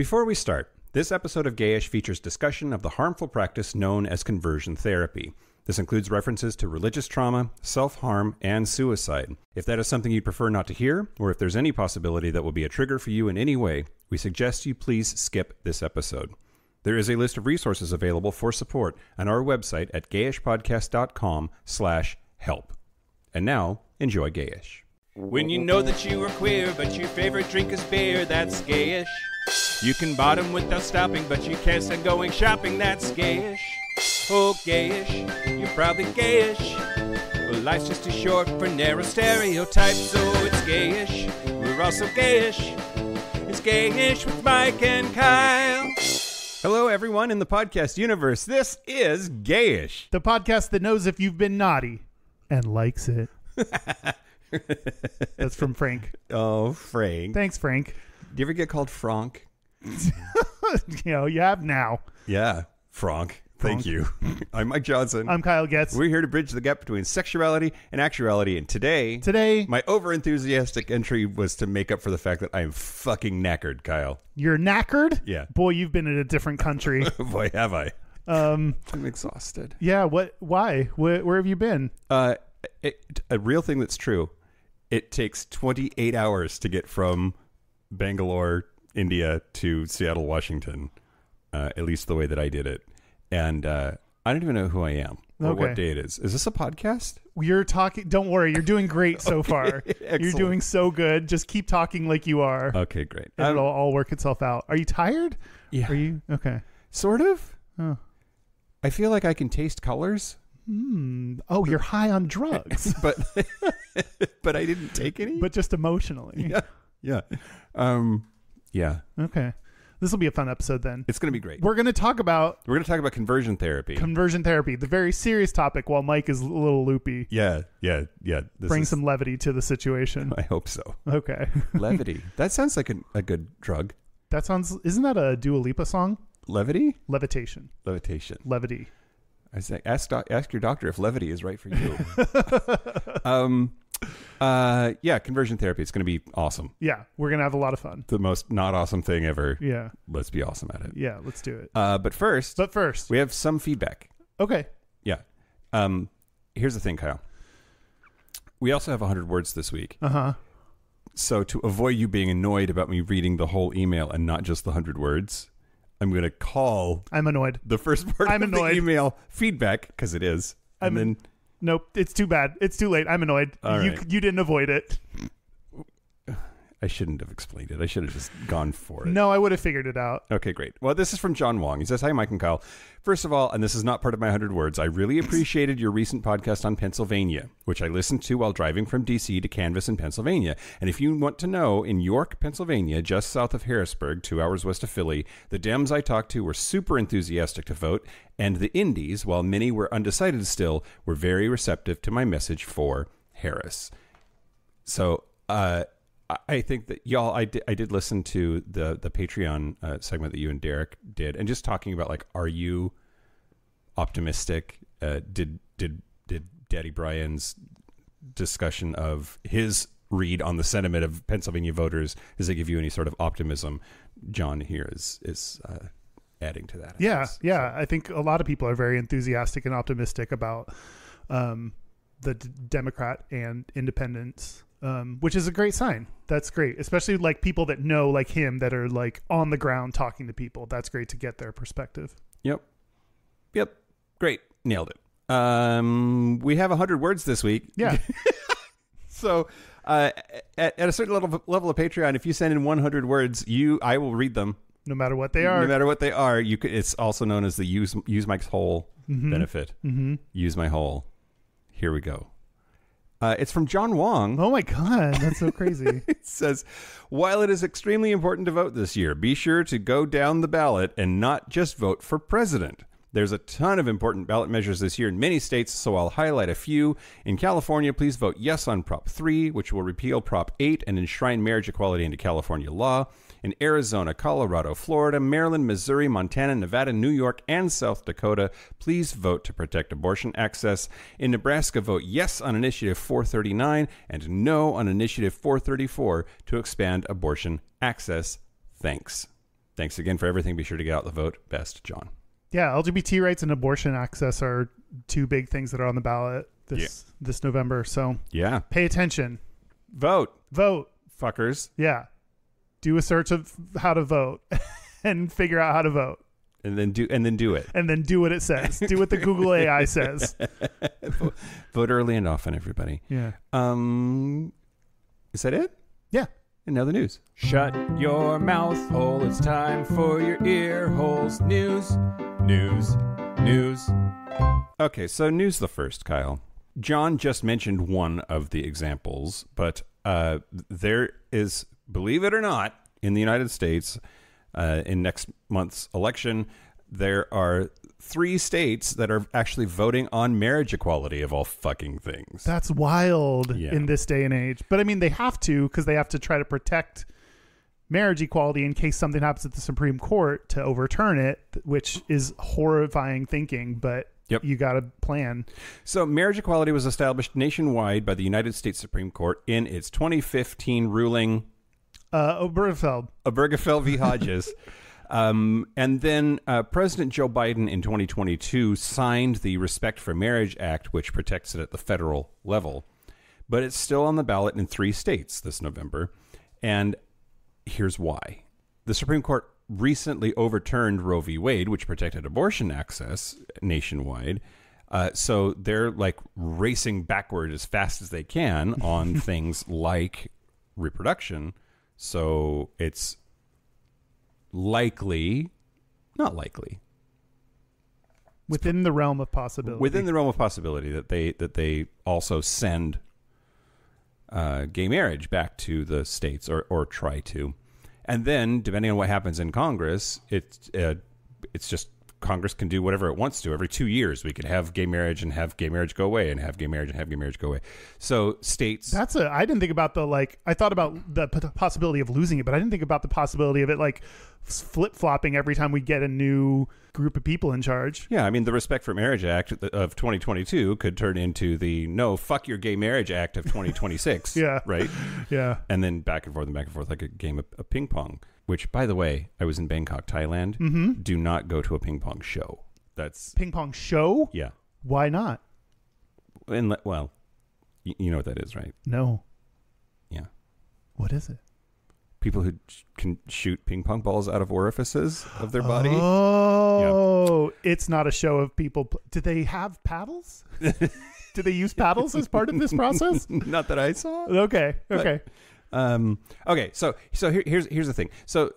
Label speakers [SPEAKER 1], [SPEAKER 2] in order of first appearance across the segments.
[SPEAKER 1] Before we start, this episode of Gayish features discussion of the harmful practice known as conversion therapy. This includes references to religious trauma, self-harm, and suicide. If that is something you prefer not to hear, or if there's any possibility that will be a trigger for you in any way, we suggest you please skip this episode. There is a list of resources available for support on our website at gayishpodcast.com/help. And now, enjoy Gayish. When you know that you are queer, but your favorite drink is beer, that's gayish. You can bottom without stopping, but you can't stand going shopping, that's gayish. Oh, gayish, you're probably gayish. Well, life's just too short for narrow stereotypes, so it's gayish. We're also gayish. It's Gayish with Mike and Kyle. Hello, everyone in the podcast universe. This is Gayish,
[SPEAKER 2] the podcast that knows if you've been naughty and likes it. That's from Frank.
[SPEAKER 1] Oh, Frank.
[SPEAKER 2] Thanks, Frank.
[SPEAKER 1] Do you ever get called Frank?
[SPEAKER 2] You have now.
[SPEAKER 1] Yeah, Frank. Thank you. I'm Mike Johnson.
[SPEAKER 2] I'm Kyle Getz.
[SPEAKER 1] We're here to bridge the gap between sexuality and actuality. And today, my over-enthusiastic entry was to make up for the fact that I'm fucking knackered, Kyle.
[SPEAKER 2] You're knackered?
[SPEAKER 1] Yeah.
[SPEAKER 2] Boy, you've been in a different country.
[SPEAKER 1] Boy, have I. I'm exhausted.
[SPEAKER 2] Yeah. What? Why? Where have you been?
[SPEAKER 1] A real thing that's true. It takes 28 hours to get from Bangalore, India to Seattle, Washington, at least the way that I did it. And I don't even know who I am or what day it is. Is this a podcast?
[SPEAKER 2] You're talking. Don't worry. You're doing great so far. You're doing so good. Just keep talking like you are.
[SPEAKER 1] Okay, great.
[SPEAKER 2] It'll all work itself out. Are you tired?
[SPEAKER 1] Yeah.
[SPEAKER 2] Are you? Okay.
[SPEAKER 1] Sort of.
[SPEAKER 2] Oh.
[SPEAKER 1] I feel like I can taste colors.
[SPEAKER 2] Oh, you're high on drugs.
[SPEAKER 1] but I didn't take any.
[SPEAKER 2] But just emotionally.
[SPEAKER 1] Yeah. Yeah.
[SPEAKER 2] Okay. This will be a fun episode then.
[SPEAKER 1] It's going to be great.
[SPEAKER 2] We're going to talk about
[SPEAKER 1] conversion therapy.
[SPEAKER 2] The very serious topic while Mike is a little loopy.
[SPEAKER 1] Yeah.
[SPEAKER 2] Bring some levity to the situation.
[SPEAKER 1] I hope so.
[SPEAKER 2] Okay.
[SPEAKER 1] Levity. That sounds like a good drug.
[SPEAKER 2] Isn't that a Dua Lipa song?
[SPEAKER 1] Levity?
[SPEAKER 2] Levitation. Levity.
[SPEAKER 1] I say, ask your doctor if levity is right for you. Conversion therapy. It's going to be awesome.
[SPEAKER 2] Yeah, we're going to have a lot of fun.
[SPEAKER 1] The most not awesome thing ever.
[SPEAKER 2] Yeah.
[SPEAKER 1] Let's be awesome at it.
[SPEAKER 2] Yeah, let's do it.
[SPEAKER 1] But first, we have some feedback.
[SPEAKER 2] Okay.
[SPEAKER 1] Yeah. Here's the thing, Kyle. We also have 100 words this week.
[SPEAKER 2] Uh-huh.
[SPEAKER 1] So to avoid you being annoyed about me reading the whole email and not just the 100 words, I'm going to call...
[SPEAKER 2] I'm annoyed.
[SPEAKER 1] ...the first part of the email feedback, because it is.
[SPEAKER 2] Nope, it's too bad. It's too late. I'm annoyed. You didn't avoid it.
[SPEAKER 1] I shouldn't have explained it. I should have just gone for it.
[SPEAKER 2] No, I would have figured it out.
[SPEAKER 1] Okay, great. Well, this is from John Wong. He says, "Hi, Mike and Kyle. First of all, and this is not part of my 100 words, I really appreciated your recent podcast on Pennsylvania, which I listened to while driving from D.C. to Canvas in Pennsylvania. And if you want to know, in York, Pennsylvania, just south of Harrisburg, 2 hours west of Philly, the Dems I talked to were super enthusiastic to vote, and the Indies, while many were undecided still, were very receptive to my message for Harris." So, I think that y'all, I did listen to the Patreon segment that you and Derek did, and just talking about, like, are you optimistic? Did Daddy Brian's discussion of his read on the sentiment of Pennsylvania voters, does it give you any sort of optimism? John here is adding to that.
[SPEAKER 2] Yeah. I think a lot of people are very enthusiastic and optimistic about the Democrat and independents. Which is a great sign. That's great. Especially like people that know, like him, that are like on the ground talking to people. That's great to get their perspective.
[SPEAKER 1] Yep. Great. Nailed it. We have 100 words this week.
[SPEAKER 2] Yeah.
[SPEAKER 1] So at a certain level of Patreon, if you send in 100 words, I will read them.
[SPEAKER 2] No matter what they are.
[SPEAKER 1] You could. It's also known as the use Mike's hole benefit. Mm-hmm. Use my hole. Here we go. It's from John Wong.
[SPEAKER 2] Oh my God, that's so crazy.
[SPEAKER 1] It says, "While it is extremely important to vote this year, be sure to go down the ballot and not just vote for president. There's a ton of important ballot measures this year in many states, so I'll highlight a few. In California, please vote yes on Prop 3, which will repeal Prop 8 and enshrine marriage equality into California law. In Arizona, Colorado, Florida, Maryland, Missouri, Montana, Nevada, New York, and South Dakota, please vote to protect abortion access. In Nebraska, vote yes on Initiative 439 and no on Initiative 434 to expand abortion access. Thanks." Thanks again for everything. Be sure to get out the vote. Best, John.
[SPEAKER 2] Yeah, LGBT rights and abortion access are two big things that are on the ballot this November. So
[SPEAKER 1] yeah,
[SPEAKER 2] pay attention.
[SPEAKER 1] Vote, fuckers.
[SPEAKER 2] Yeah, do a search of how to vote and figure out how to vote.
[SPEAKER 1] And then do it.
[SPEAKER 2] And then do what it says. Do what the Google AI says.
[SPEAKER 1] Vote early and often, everybody.
[SPEAKER 2] Yeah.
[SPEAKER 1] Is that it?
[SPEAKER 2] Yeah.
[SPEAKER 1] And now the news. Shut your mouth hole. It's time for your ear holes. News. Okay, so news the first, Kyle. John just mentioned one of the examples, but there is, believe it or not, in the United States, in next month's election, there are 3 states that are actually voting on marriage equality, of all fucking things.
[SPEAKER 2] That's wild in this day and age. But I mean, they have to, because they have to try to protect marriage equality in case something happens at the Supreme Court to overturn it, which is horrifying thinking, but you got to plan. So
[SPEAKER 1] marriage equality was established nationwide by the United States Supreme Court in its 2015 ruling Obergefell v. Hodges. And then President Joe Biden in 2022 signed the Respect for Marriage Act, which protects it at the federal level. But it's still on the ballot in 3 states this November. And here's why. The Supreme Court recently overturned Roe v. Wade, which protected abortion access nationwide. So they're like racing backward as fast as they can on things like reproduction. So it's likely, not likely,
[SPEAKER 2] within the realm of possibility,
[SPEAKER 1] that they also send gay marriage back to the states or try to. And then, depending on what happens in Congress, it's just Congress can do whatever it wants to. Every 2 years, we could have gay marriage and have gay marriage go away, and have gay marriage and have gay marriage go away. So states. I didn't think about I thought about the possibility of losing it, but I didn't think about the possibility of it like flip-flopping every time we get a new group of people in charge. Yeah, I mean, the Respect for Marriage Act of 2022 could turn into the No, Fuck Your Gay Marriage Act of 2026. Yeah. Right? Yeah. And then back and forth like a game of ping pong. Which, by the way, I was in Bangkok, Thailand. Mm-hmm. Do not go to a ping pong show. That's
[SPEAKER 2] ping pong show?
[SPEAKER 1] Yeah.
[SPEAKER 2] Why not?
[SPEAKER 1] Well, you know what that is, right?
[SPEAKER 2] No.
[SPEAKER 1] Yeah.
[SPEAKER 2] What is it?
[SPEAKER 1] People who can shoot ping pong balls out of orifices of their body.
[SPEAKER 2] Oh, yeah. It's not a show of people. Do they have paddles? Do they use paddles as part of this process?
[SPEAKER 1] Not that I saw.
[SPEAKER 2] Okay. Okay.
[SPEAKER 1] Okay, so here's the thing. So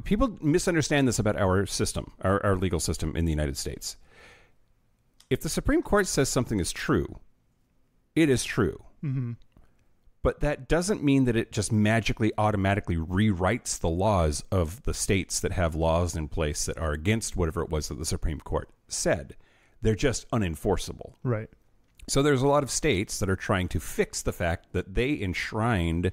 [SPEAKER 1] people misunderstand this about our system, our legal system in the United States. If the Supreme Court says something is true, it is true. Mm-hmm. But that doesn't mean that it just magically, automatically rewrites the laws of the states that have laws in place that are against whatever it was that the Supreme Court said. They're just unenforceable.
[SPEAKER 2] Right.
[SPEAKER 1] So there's a lot of states that are trying to fix the fact that they enshrined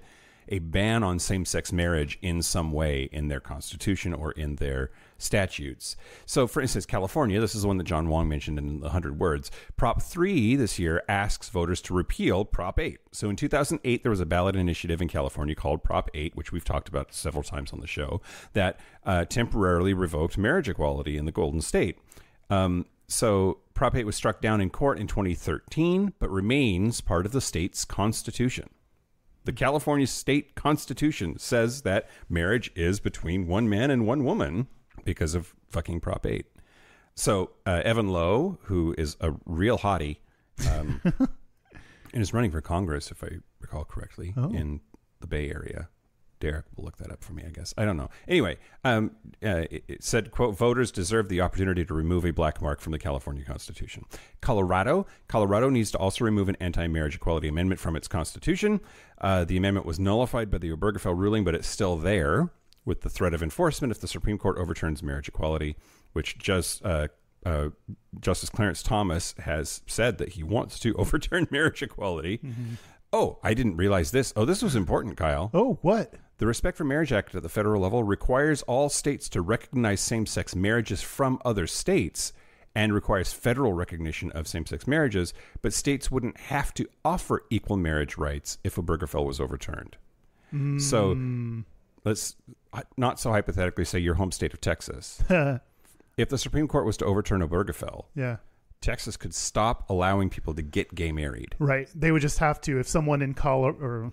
[SPEAKER 1] a ban on same-sex marriage in some way in their constitution or in their statutes. So, for instance, California, this is the one that John Wong mentioned in 100 Words. Prop 3 this year asks voters to repeal Prop 8. So in 2008, there was a ballot initiative in California called Prop 8, which we've talked about several times on the show, that temporarily revoked marriage equality in the Golden State. So Prop 8 was struck down in court in 2013, but remains part of the state's constitution. The California state constitution says that marriage is between one man and one woman because of fucking Prop 8. So Evan Lowe, who is a real hottie, and is running for Congress, if I recall correctly, in the Bay Area. Derek will look that up for me, I guess. I don't know. Anyway, it said, quote, voters deserve the opportunity to remove a black mark from the California Constitution. Colorado needs to also remove an anti-marriage equality amendment from its constitution. The amendment was nullified by the Obergefell ruling, but it's still there with the threat of enforcement if the Supreme Court overturns marriage equality, which Justice Clarence Thomas has said that he wants to overturn marriage equality. Mm-hmm. Oh, I didn't realize this. Oh, this was important, Kyle.
[SPEAKER 2] Oh, what?
[SPEAKER 1] The Respect for Marriage Act at the federal level requires all states to recognize same-sex marriages from other states and requires federal recognition of same-sex marriages, but states wouldn't have to offer equal marriage rights if Obergefell was overturned. So let's not so hypothetically say your home state of Texas. If the Supreme Court was to overturn Obergefell,
[SPEAKER 2] yeah,
[SPEAKER 1] Texas could stop allowing people to get gay married.
[SPEAKER 2] Right. They would just have to, if someone in Colorado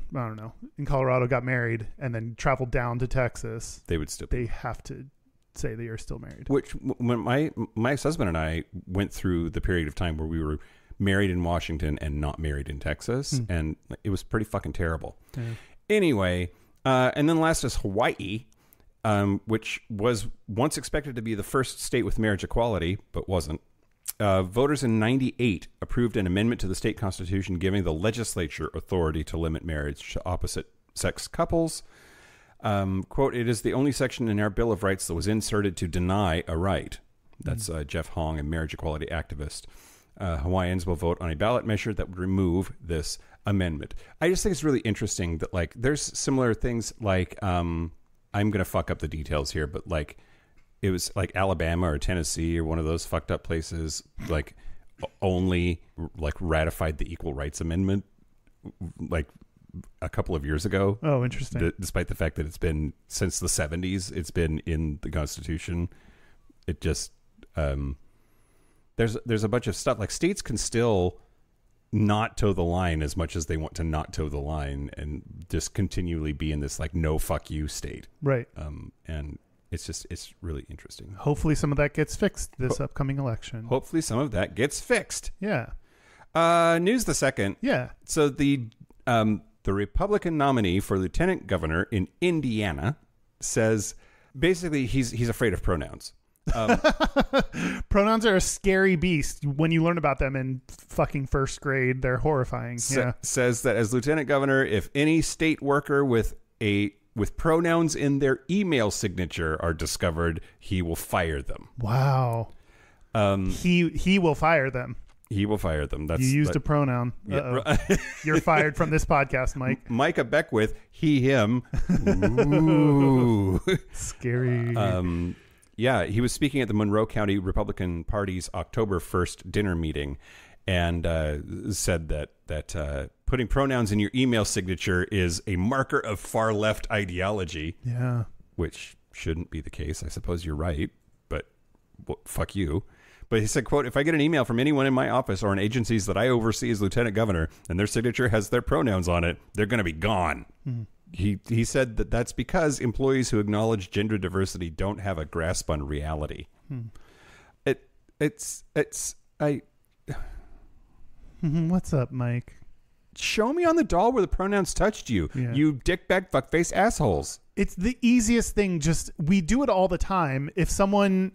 [SPEAKER 2] got married and then traveled down to Texas, they have to say they are still married.
[SPEAKER 1] Which, when my ex-husband and I went through the period of time where we were married in Washington and not married in Texas, and it was pretty fucking terrible. Yeah. Anyway, and then last is Hawaii, which was once expected to be the first state with marriage equality, but wasn't. Voters in 98 approved an amendment to the state constitution giving the legislature authority to limit marriage to opposite-sex couples. Quote, it is the only section in our Bill of Rights that was inserted to deny a right. That's Jeff Hong, a marriage equality activist. Hawaiians will vote on a ballot measure that would remove this amendment. I just think it's really interesting that, like, there's similar things like, I'm going to fuck up the details here, but, like, it was like Alabama or Tennessee or one of those fucked up places, like, only, like, ratified the Equal Rights Amendment, like, a couple of years ago.
[SPEAKER 2] Oh, interesting.
[SPEAKER 1] Despite the fact that it's been since the 70s, it's been in the Constitution. It just, there's a bunch of stuff, like, states can still not toe the line as much as they want to not toe the line and just continually be in this, like, no fuck you state.
[SPEAKER 2] Right.
[SPEAKER 1] And it's really interesting.
[SPEAKER 2] Hopefully some of that gets fixed this upcoming election.
[SPEAKER 1] Hopefully some of that gets fixed.
[SPEAKER 2] Yeah.
[SPEAKER 1] News the second.
[SPEAKER 2] Yeah.
[SPEAKER 1] So the Republican nominee for lieutenant governor in Indiana says basically he's afraid of pronouns.
[SPEAKER 2] Pronouns are a scary beast. When you learn about them in fucking first grade, they're horrifying.
[SPEAKER 1] Says that as lieutenant governor, if any state worker with pronouns in their email signature are discovered, he will fire them.
[SPEAKER 2] Wow. He will fire them.
[SPEAKER 1] He will fire them.
[SPEAKER 2] You used a pronoun. Yeah. You're fired from this podcast, Mike.
[SPEAKER 1] Micah Beckwith, he, him. Ooh.
[SPEAKER 2] Scary.
[SPEAKER 1] Yeah, he was speaking at the Monroe County Republican Party's October 1st dinner meeting and said that putting pronouns in your email signature is a marker of far left ideology.
[SPEAKER 2] Yeah.
[SPEAKER 1] Which shouldn't be the case. I suppose you're right, but fuck you. But he said, quote, if I get an email from anyone in my office or in agencies that I oversee as lieutenant governor and their signature has their pronouns on it, they're going to be gone. He said that that's because employees who acknowledge gender diversity don't have a grasp on reality.
[SPEAKER 2] What's up, Mike?
[SPEAKER 1] Show me on the doll where the pronouns touched you. Yeah. You dickbag fuckface assholes.
[SPEAKER 2] It's the easiest thing. We do it all the time. If someone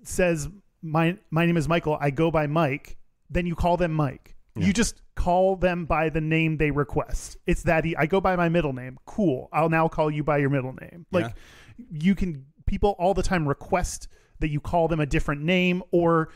[SPEAKER 2] says, my name is Michael, I go by Mike, then you call them Mike. Yeah. You just call them by the name they request. It's that I go by my middle name. Cool. I'll now call you by your middle name. Like, people all the time request that you call them a different name, or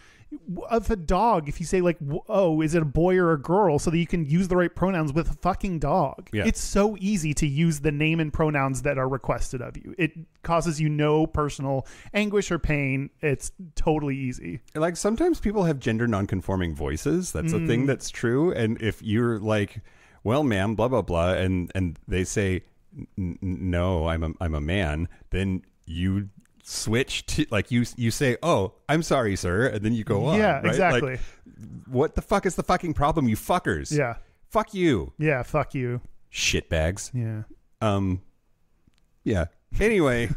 [SPEAKER 2] of a dog, if you say, like, oh, is it a boy or a girl, so that you can use the right pronouns with a fucking dog. Yeah. It's so easy to use the name and pronouns that are requested of you. It causes you no personal anguish or pain. It's totally easy.
[SPEAKER 1] Like, sometimes people have gender nonconforming voices. That's a thing that's true. And if you're like, well, ma'am, blah, blah, blah, and they say, no, I'm a man, then you switch to, like, you say, oh, I'm sorry, sir, and then you go on.
[SPEAKER 2] Yeah,
[SPEAKER 1] right?
[SPEAKER 2] exactly.
[SPEAKER 1] Like, what the fuck is the fucking problem, you fuckers?
[SPEAKER 2] Yeah.
[SPEAKER 1] Fuck you.
[SPEAKER 2] Yeah, fuck you.
[SPEAKER 1] Shitbags.
[SPEAKER 2] Yeah.
[SPEAKER 1] Yeah. Anyway,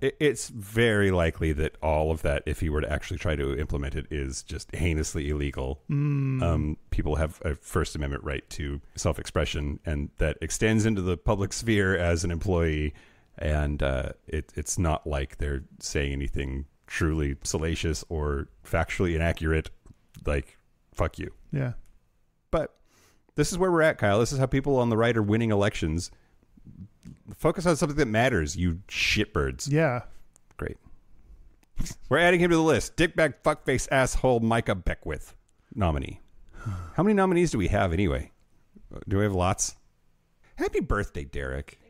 [SPEAKER 1] it's very likely that all of that, if he were to actually try to implement it, is just heinously illegal. People have a First Amendment right to self-expression, and that extends into the public sphere as an employee. And it's not like they're saying anything truly salacious or factually inaccurate. Like, fuck you.
[SPEAKER 2] Yeah.
[SPEAKER 1] But this is where we're at, Kyle. This is how people on the right are winning elections. Focus on something that matters, you shitbirds.
[SPEAKER 2] Yeah.
[SPEAKER 1] Great. We're adding him to the list. Dickbag, fuckface, asshole, Micah Beckwith nominee. How many nominees do we have anyway? Do we have lots? Happy birthday, Derek.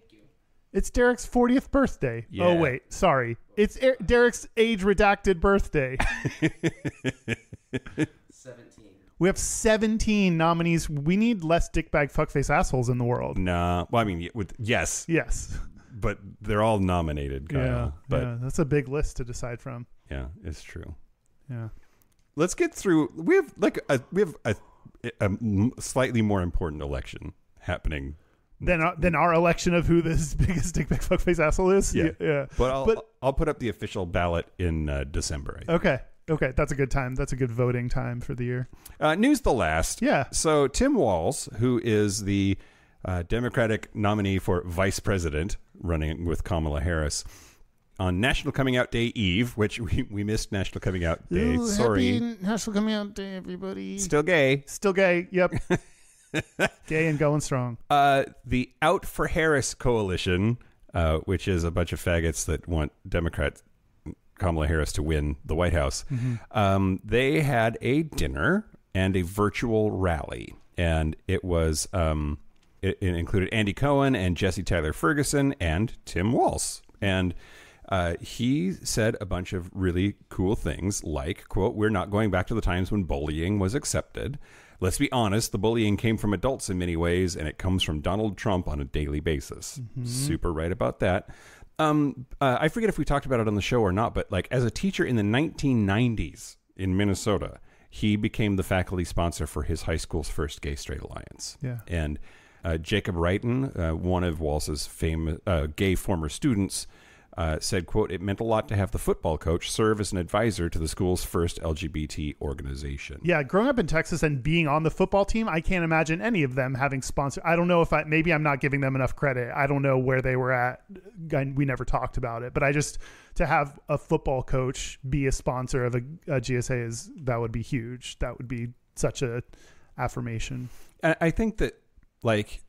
[SPEAKER 2] It's Derek's 40th birthday. Yeah. Oh, wait. Sorry. It's Derek's age redacted birthday.
[SPEAKER 3] 17.
[SPEAKER 2] We have 17 nominees. We need less dickbag fuckface assholes in the world.
[SPEAKER 1] Nah. Well, I mean, yes.
[SPEAKER 2] Yes.
[SPEAKER 1] but they're all nominated, Kyle.
[SPEAKER 2] Yeah,
[SPEAKER 1] but
[SPEAKER 2] that's a big list to decide from.
[SPEAKER 1] yeah, it's true.
[SPEAKER 2] Yeah.
[SPEAKER 1] Let's get through. We have a slightly more important election happening
[SPEAKER 2] than our election of who this biggest dick bag fuckface asshole is. Yeah.
[SPEAKER 1] But I'll put up the official ballot in December. I think.
[SPEAKER 2] Okay, that's a good time. That's a good voting time for the year.
[SPEAKER 1] News the last.
[SPEAKER 2] Yeah.
[SPEAKER 1] So Tim Walz, who is the Democratic nominee for vice president, running with Kamala Harris, on National Coming Out Day Eve, which we missed National Coming Out Day.
[SPEAKER 2] Ooh,
[SPEAKER 1] Sorry.
[SPEAKER 2] Happy National Coming Out Day, everybody.
[SPEAKER 1] Still gay.
[SPEAKER 2] Still gay. Yep. Gay and going strong.
[SPEAKER 1] The Out for Harris coalition, which is a bunch of faggots that want Democrat Kamala Harris to win the White House, they had a dinner and a virtual rally. And it was it included Andy Cohen and Jesse Tyler Ferguson and Tim Walz. And he said a bunch of really cool things like, quote, "We're not going back to the times when bullying was accepted. Let's be honest, the bullying came from adults in many ways, and it comes from Donald Trump on a daily basis." Super right about that. I forget if we talked about it on the show or not, but like as a teacher in the 1990s in Minnesota, he became the faculty sponsor for his high school's first Gay Straight Alliance.
[SPEAKER 2] Yeah.
[SPEAKER 1] And Jacob Wrighton, one of Walz's famous gay former students, said, quote, "It meant a lot to have the football coach serve as an advisor to the school's first LGBT organization."
[SPEAKER 2] Yeah, growing up in Texas and being on the football team, I can't imagine any of them having sponsored. I don't know if maybe I'm not giving them enough credit. I don't know where they were at. We never talked about it, but to have a football coach be a sponsor of a GSA that would be huge. That would be such a affirmation.
[SPEAKER 1] I think that like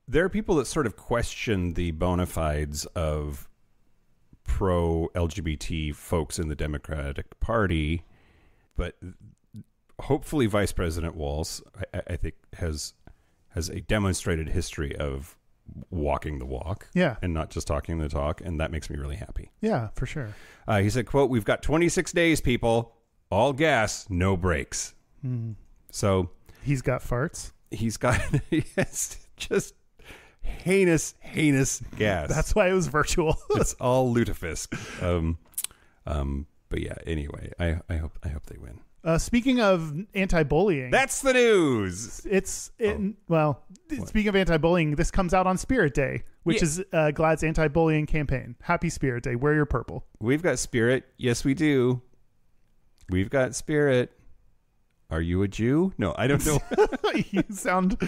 [SPEAKER 1] there are people that sort of question the bona fides of pro-LGBT folks in the Democratic Party, but hopefully Vice President Walz, I think, has a demonstrated history of walking the walk, and not just talking the talk, and that makes me really happy.
[SPEAKER 2] Yeah, for sure.
[SPEAKER 1] He said, quote, "We've got 26 days, people. All gas, no brakes." So
[SPEAKER 2] he's got farts.
[SPEAKER 1] He's got just heinous gas.
[SPEAKER 2] That's why it was virtual.
[SPEAKER 1] It's all lutefisk. But yeah, anyway, I hope they win.
[SPEAKER 2] Speaking of anti-bullying,
[SPEAKER 1] that's the news.
[SPEAKER 2] Speaking of anti-bullying, this comes out on Spirit Day, which is GLAAD's anti-bullying campaign. Happy Spirit Day. Wear your purple.
[SPEAKER 1] We've got Spirit. Yes, we do. We've got Spirit. Are you a Jew? No, I don't know.
[SPEAKER 2] You sound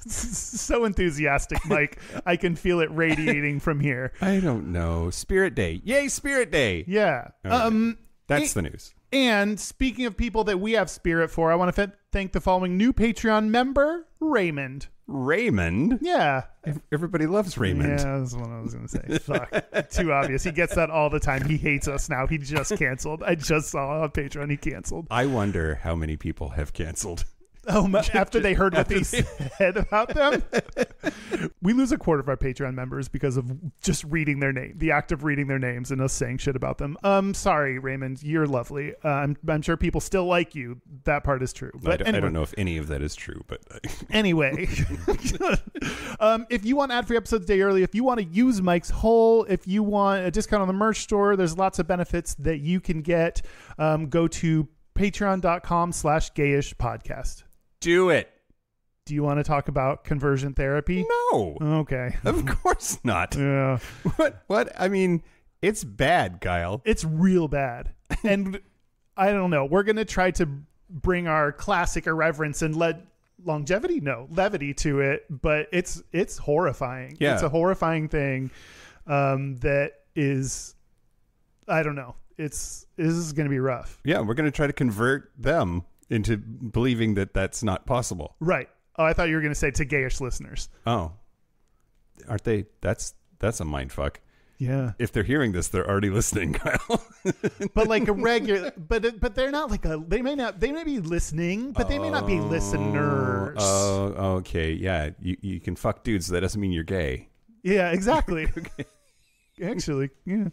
[SPEAKER 2] so enthusiastic, Mike. I can feel it radiating from here.
[SPEAKER 1] I don't know. Spirit Day. Yay, Spirit Day.
[SPEAKER 2] Yeah.
[SPEAKER 1] Right. That's the news.
[SPEAKER 2] And speaking of people that we have spirit for, I want to thank the following new Patreon member, Raymond.
[SPEAKER 1] Raymond?
[SPEAKER 2] Yeah.
[SPEAKER 1] Everybody loves Raymond.
[SPEAKER 2] Yeah, that's what I was going to say. Fuck. Too obvious. He gets that all the time. He hates us now. He just canceled. I just saw on Patreon he canceled.
[SPEAKER 1] I wonder how many people have canceled.
[SPEAKER 2] Oh, after they heard what they said about them? We lose a quarter of our Patreon members because of just reading their name, the act of reading their names and us saying shit about them. Sorry, Raymond, you're lovely. I'm sure people still like you. That part is true. But
[SPEAKER 1] I don't know if any of that is true, but
[SPEAKER 2] anyway, if you want ad-free episodes a day early, if you want to use Mike's Hole, if you want a discount on the merch store, there's lots of benefits that you can get. Go to patreon.com/Gayish podcast.
[SPEAKER 1] Do it.
[SPEAKER 2] Do you want to talk about conversion therapy?
[SPEAKER 1] No.
[SPEAKER 2] Okay.
[SPEAKER 1] Of course not.
[SPEAKER 2] Yeah.
[SPEAKER 1] What? I mean, it's bad, Kyle.
[SPEAKER 2] It's real bad. And I don't know. We're going to try to bring our classic irreverence and levity to it, but it's horrifying.
[SPEAKER 1] Yeah.
[SPEAKER 2] It's a horrifying thing that is, I don't know. This is going to be rough.
[SPEAKER 1] Yeah, we're going to try to convert them into believing that that's not possible.
[SPEAKER 2] Right. Oh, I thought you were going to say to Gayish listeners.
[SPEAKER 1] Oh, aren't they? That's a mind fuck.
[SPEAKER 2] Yeah.
[SPEAKER 1] If they're hearing this, they're already listening, Kyle.
[SPEAKER 2] But like a regular, but they're not like they may be listening, but they may not be listeners.
[SPEAKER 1] Oh, okay. Yeah. You can fuck dudes. So that doesn't mean you're gay.
[SPEAKER 2] Yeah, exactly.
[SPEAKER 1] Okay.
[SPEAKER 2] Actually, yeah.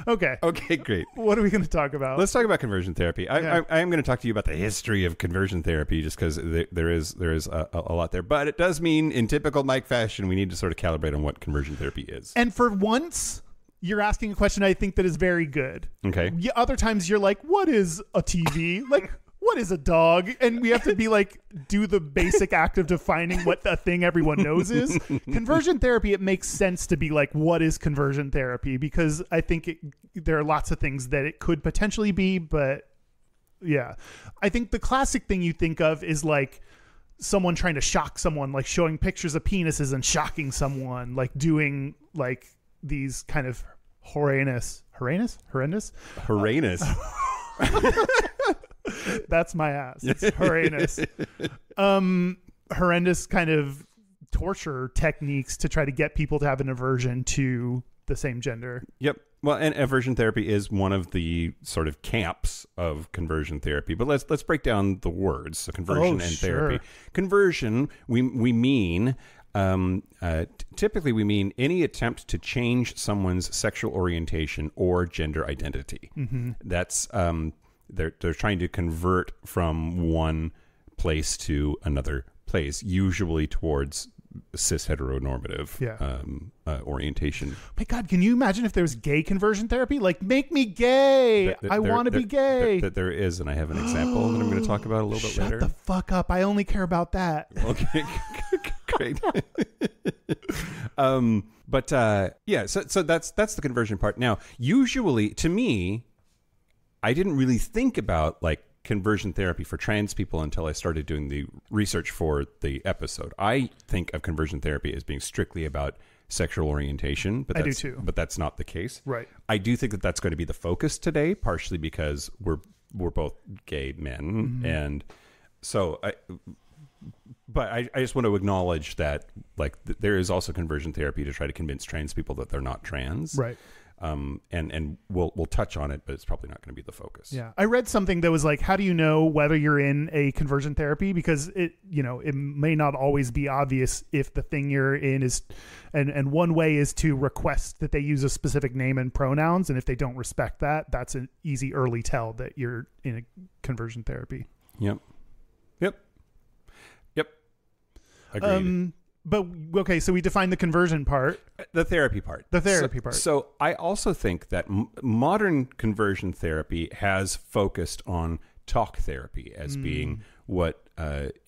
[SPEAKER 2] Okay.
[SPEAKER 1] Okay, great.
[SPEAKER 2] What are we going to talk about?
[SPEAKER 1] Let's talk about conversion therapy. I am going to talk to you about the history of conversion therapy, just because there is a lot there. But it does mean, in typical Mike fashion, we need to sort of calibrate on what conversion therapy is.
[SPEAKER 2] And for once, you're asking a question I think that is very good.
[SPEAKER 1] Okay.
[SPEAKER 2] Other times you're like, what is a TV? Like, what is a dog? And we have to be like, do the basic act of defining what the thing everyone knows is. Conversion therapy, it makes sense to be like, what is conversion therapy? Because I think there are lots of things that it could potentially be, but yeah. I think the classic thing you think of is like someone trying to shock someone, like showing pictures of penises and shocking someone, like doing like these kind of horrendous. That's my ass. It's horrendous. Horrendous kind of torture techniques to try to get people to have an aversion to the same gender.
[SPEAKER 1] Yep. Well, and aversion therapy is one of the sort of camps of conversion therapy. But let's break down the words. So conversion and therapy. Conversion, we mean typically we mean any attempt to change someone's sexual orientation or gender identity.
[SPEAKER 2] Mm-hmm.
[SPEAKER 1] That's they're trying to convert from one place to another place, usually towards cis heteronormative orientation.
[SPEAKER 2] My God, can you imagine if there was gay conversion therapy? Like, make me gay. I want to be gay.
[SPEAKER 1] There is, and I have an example that I'm going to talk about a little bit later.
[SPEAKER 2] Shut the fuck up. I only care about that.
[SPEAKER 1] Okay, great. So that's the conversion part. Now, usually, to me, I didn't really think about like conversion therapy for trans people until I started doing the research for the episode. I think of conversion therapy as being strictly about sexual orientation, but
[SPEAKER 2] I do too.
[SPEAKER 1] But that's not the case.
[SPEAKER 2] Right.
[SPEAKER 1] I do think that that's going to be the focus today, partially because we're both gay men, and so I just want to acknowledge that like there is also conversion therapy to try to convince trans people that they're not trans.
[SPEAKER 2] Right.
[SPEAKER 1] And we'll touch on it, but it's probably not going to be the focus.
[SPEAKER 2] Yeah. I read something that was like, how do you know whether you're in a conversion therapy? Because it may not always be obvious if the thing you're in is, and one way is to request that they use a specific name and pronouns. And if they don't respect that, that's an easy early tell that you're in a conversion therapy.
[SPEAKER 1] Yep. Agreed.
[SPEAKER 2] But okay, so we define the conversion part.
[SPEAKER 1] The therapy part. So I also think that modern conversion therapy has focused on talk therapy as being what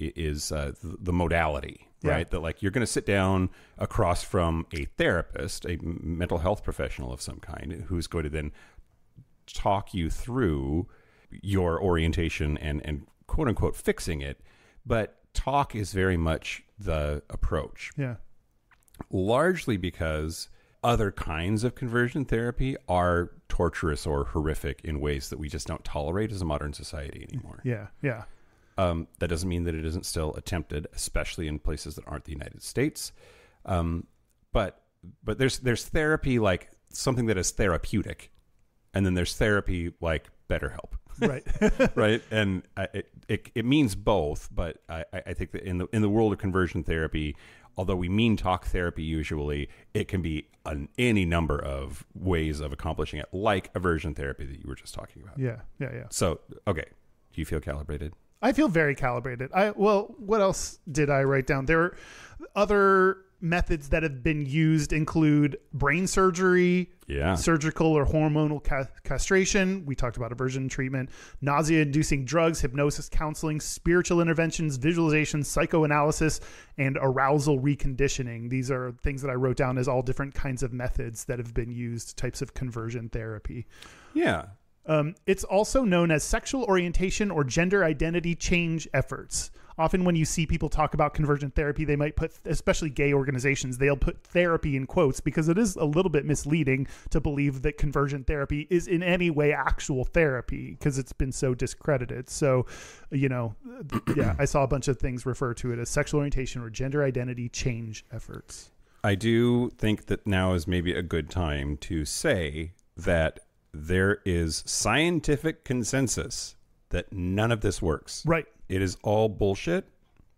[SPEAKER 1] is the modality, right? That like you're going to sit down across from a therapist, a mental health professional of some kind, who's going to then talk you through your orientation and quote unquote fixing it. But talk is very much the approach.
[SPEAKER 2] Yeah.
[SPEAKER 1] Largely because other kinds of conversion therapy are torturous or horrific in ways that we just don't tolerate as a modern society anymore.
[SPEAKER 2] Yeah.
[SPEAKER 1] That doesn't mean that it isn't still attempted, especially in places that aren't the United States. But there's therapy like something that is therapeutic, and then there's therapy like BetterHelp.
[SPEAKER 2] Right.
[SPEAKER 1] Right. And it means both, but I think that in the world of conversion therapy, although we mean talk therapy usually, it can be any number of ways of accomplishing it, like aversion therapy that you were just talking about.
[SPEAKER 2] Yeah.
[SPEAKER 1] So, okay. Do you feel calibrated?
[SPEAKER 2] I feel very calibrated. What else did I write down? There are other methods that have been used include brain surgery, surgical or hormonal castration. We talked about aversion treatment, nausea-inducing drugs, hypnosis, counseling, spiritual interventions, visualization, psychoanalysis, and arousal reconditioning. These are things that I wrote down as all different kinds of methods that have been used, types of conversion therapy.
[SPEAKER 1] Yeah.
[SPEAKER 2] It's also known as sexual orientation or gender identity change efforts. Often when you see people talk about conversion therapy, they might put, especially gay organizations, they'll put therapy in quotes because it is a little bit misleading to believe that conversion therapy is in any way actual therapy because it's been so discredited. So, I saw a bunch of things refer to it as sexual orientation or gender identity change efforts.
[SPEAKER 1] I do think that now is maybe a good time to say that there is scientific consensus that none of this works.
[SPEAKER 2] Right.
[SPEAKER 1] It is all bullshit.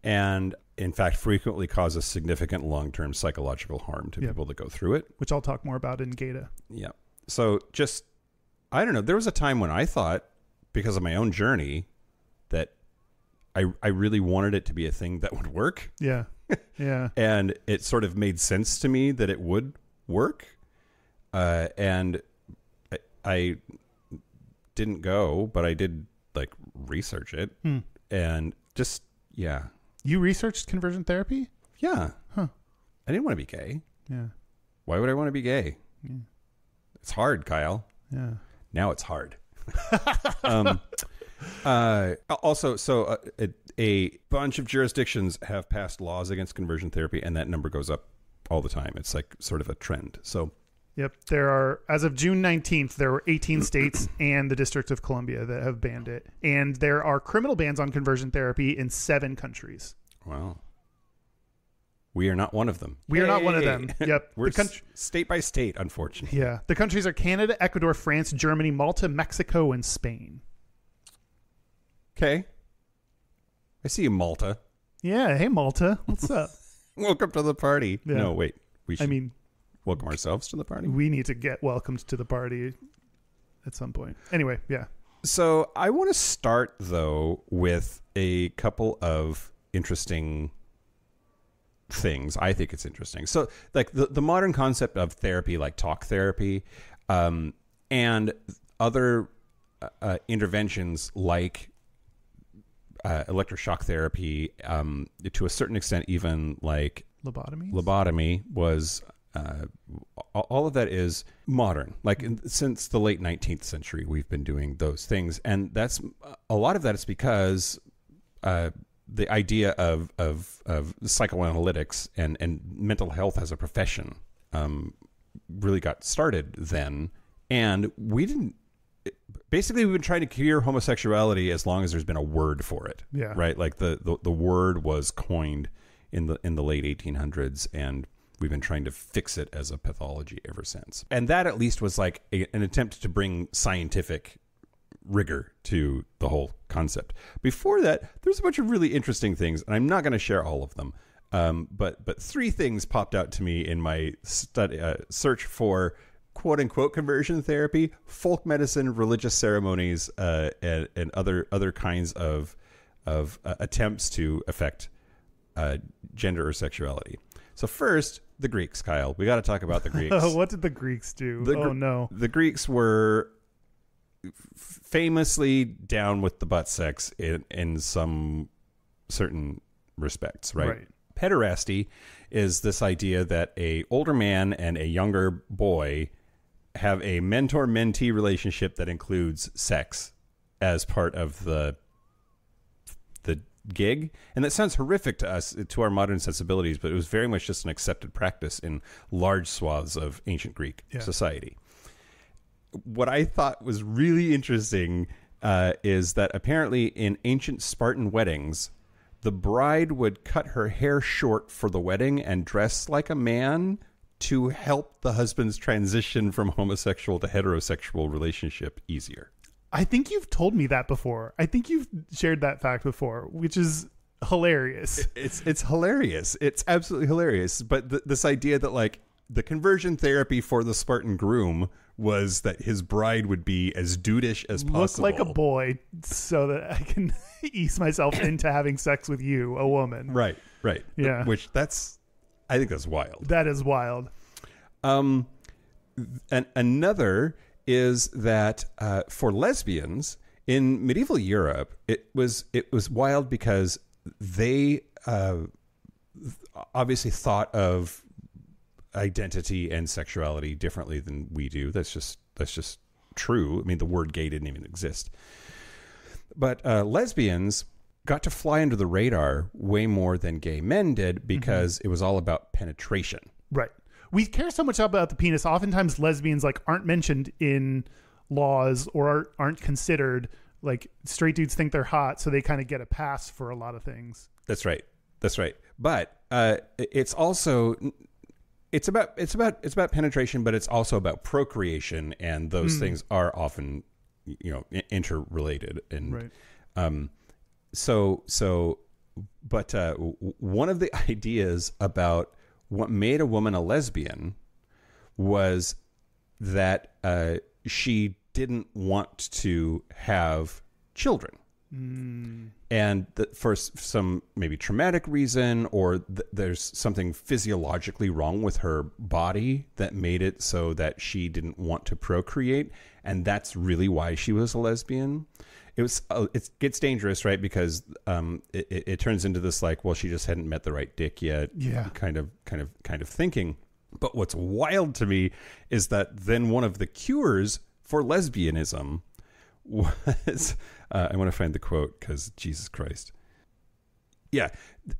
[SPEAKER 1] And in fact frequently causes significant long-term psychological harm to people that go through it,
[SPEAKER 2] which I'll talk more about in Gayest.
[SPEAKER 1] Yeah. So just, I don't know, there was a time when I thought, because of my own journey, that I really wanted it to be a thing that would work.
[SPEAKER 2] Yeah. Yeah.
[SPEAKER 1] And it sort of made sense to me that it would work. And I didn't go, but I did like research it. And just, yeah.
[SPEAKER 2] You researched conversion therapy?
[SPEAKER 1] Yeah.
[SPEAKER 2] Huh.
[SPEAKER 1] I didn't want to be gay.
[SPEAKER 2] Yeah.
[SPEAKER 1] Why would I want to be gay?
[SPEAKER 2] Yeah.
[SPEAKER 1] It's hard, Kyle.
[SPEAKER 2] Yeah.
[SPEAKER 1] Now it's hard. Also, so a bunch of jurisdictions have passed laws against conversion therapy, and that number goes up all the time. It's like sort of a trend. So,
[SPEAKER 2] yep, there are, as of June 19th, there were 18 states and the District of Columbia that have banned it, and there are criminal bans on conversion therapy in 7 countries.
[SPEAKER 1] Wow. We are not one of them.
[SPEAKER 2] We are not one of them. Yep.
[SPEAKER 1] We're state by state, unfortunately.
[SPEAKER 2] Yeah. The countries are Canada, Ecuador, France, Germany, Malta, Mexico, and Spain.
[SPEAKER 1] Okay. I see you, Malta.
[SPEAKER 2] Yeah. Hey, Malta. What's up?
[SPEAKER 1] Welcome to the party.
[SPEAKER 2] Yeah.
[SPEAKER 1] No, wait. We should,
[SPEAKER 2] I mean,
[SPEAKER 1] welcome ourselves to the party.
[SPEAKER 2] We need to get welcomed to the party at some point. Anyway, yeah.
[SPEAKER 1] So I want to start, though, with a couple of interesting things. I think it's interesting. So, like the modern concept of therapy, like talk therapy, and other interventions like electroshock therapy, to a certain extent, even like lobotomy was, all of that is modern. Like since the late 19th century, we've been doing those things. And that's a lot of that is because the idea of psychoanalytics and mental health as a profession really got started then. And we've been trying to cure homosexuality as long as there's been a word for it.
[SPEAKER 2] Yeah.
[SPEAKER 1] Right. Like the word was coined in the late 1800s, and we've been trying to fix it as a pathology ever since. And that at least was like an attempt to bring scientific rigor to the whole concept. Before that, there's a bunch of really interesting things, and I'm not going to share all of them. But 3 things popped out to me in my search for quote unquote conversion therapy: folk medicine, religious ceremonies, and other kinds of attempts to affect gender or sexuality. So first, the Greeks, Kyle. We got to talk about the Greeks.
[SPEAKER 2] What did the Greeks do? No.
[SPEAKER 1] The Greeks were famously down with the butt sex in some certain respects, right? Pederasty is this idea that a older man and a younger boy have a mentor-mentee relationship that includes sex as part of the gig. And that sounds horrific to us, to our modern sensibilities, but it was very much just an accepted practice in large swaths of ancient Greek society. What I thought was really interesting is that apparently in ancient Spartan weddings, the bride would cut her hair short for the wedding and dress like a man to help the husband's transition from homosexual to heterosexual relationship easier.
[SPEAKER 2] I think you've told me that before. I think you've shared that fact before, which is hilarious.
[SPEAKER 1] It's hilarious. It's absolutely hilarious. But this idea that like the conversion therapy for the Spartan groom was that his bride would be as dudeish as possible.
[SPEAKER 2] Look like a boy so that I can ease myself into having sex with you, a woman.
[SPEAKER 1] Right.
[SPEAKER 2] Yeah.
[SPEAKER 1] I think that's wild.
[SPEAKER 2] That is wild.
[SPEAKER 1] And another is that for lesbians in medieval Europe, it was wild because they obviously thought of identity and sexuality differently than we do. That's just true. I mean, the word gay didn't even exist. But lesbians got to fly under the radar way more than gay men did because it was all about penetration.
[SPEAKER 2] Right. We care so much about the penis. Oftentimes lesbians aren't mentioned in laws or aren't considered. Like straight dudes think they're hot, so they kind of get a pass for a lot of things. That's right.
[SPEAKER 1] But it's also it's about penetration, but it's also about procreation, and those things are often interrelated. And
[SPEAKER 2] right.
[SPEAKER 1] So But one of the ideas about what made a woman a lesbian was that she didn't want to have children. And for some maybe traumatic reason, or there's something physiologically wrong with her body that made it so that she didn't want to procreate. And that's really why she was a lesbian. It gets dangerous, right? Because it turns into this like, well, she just hadn't met the right dick yet. Yeah. Kind of thinking. But what's wild to me is that then one of the cures for lesbianism was, I want to find the quote because Jesus Christ. Yeah,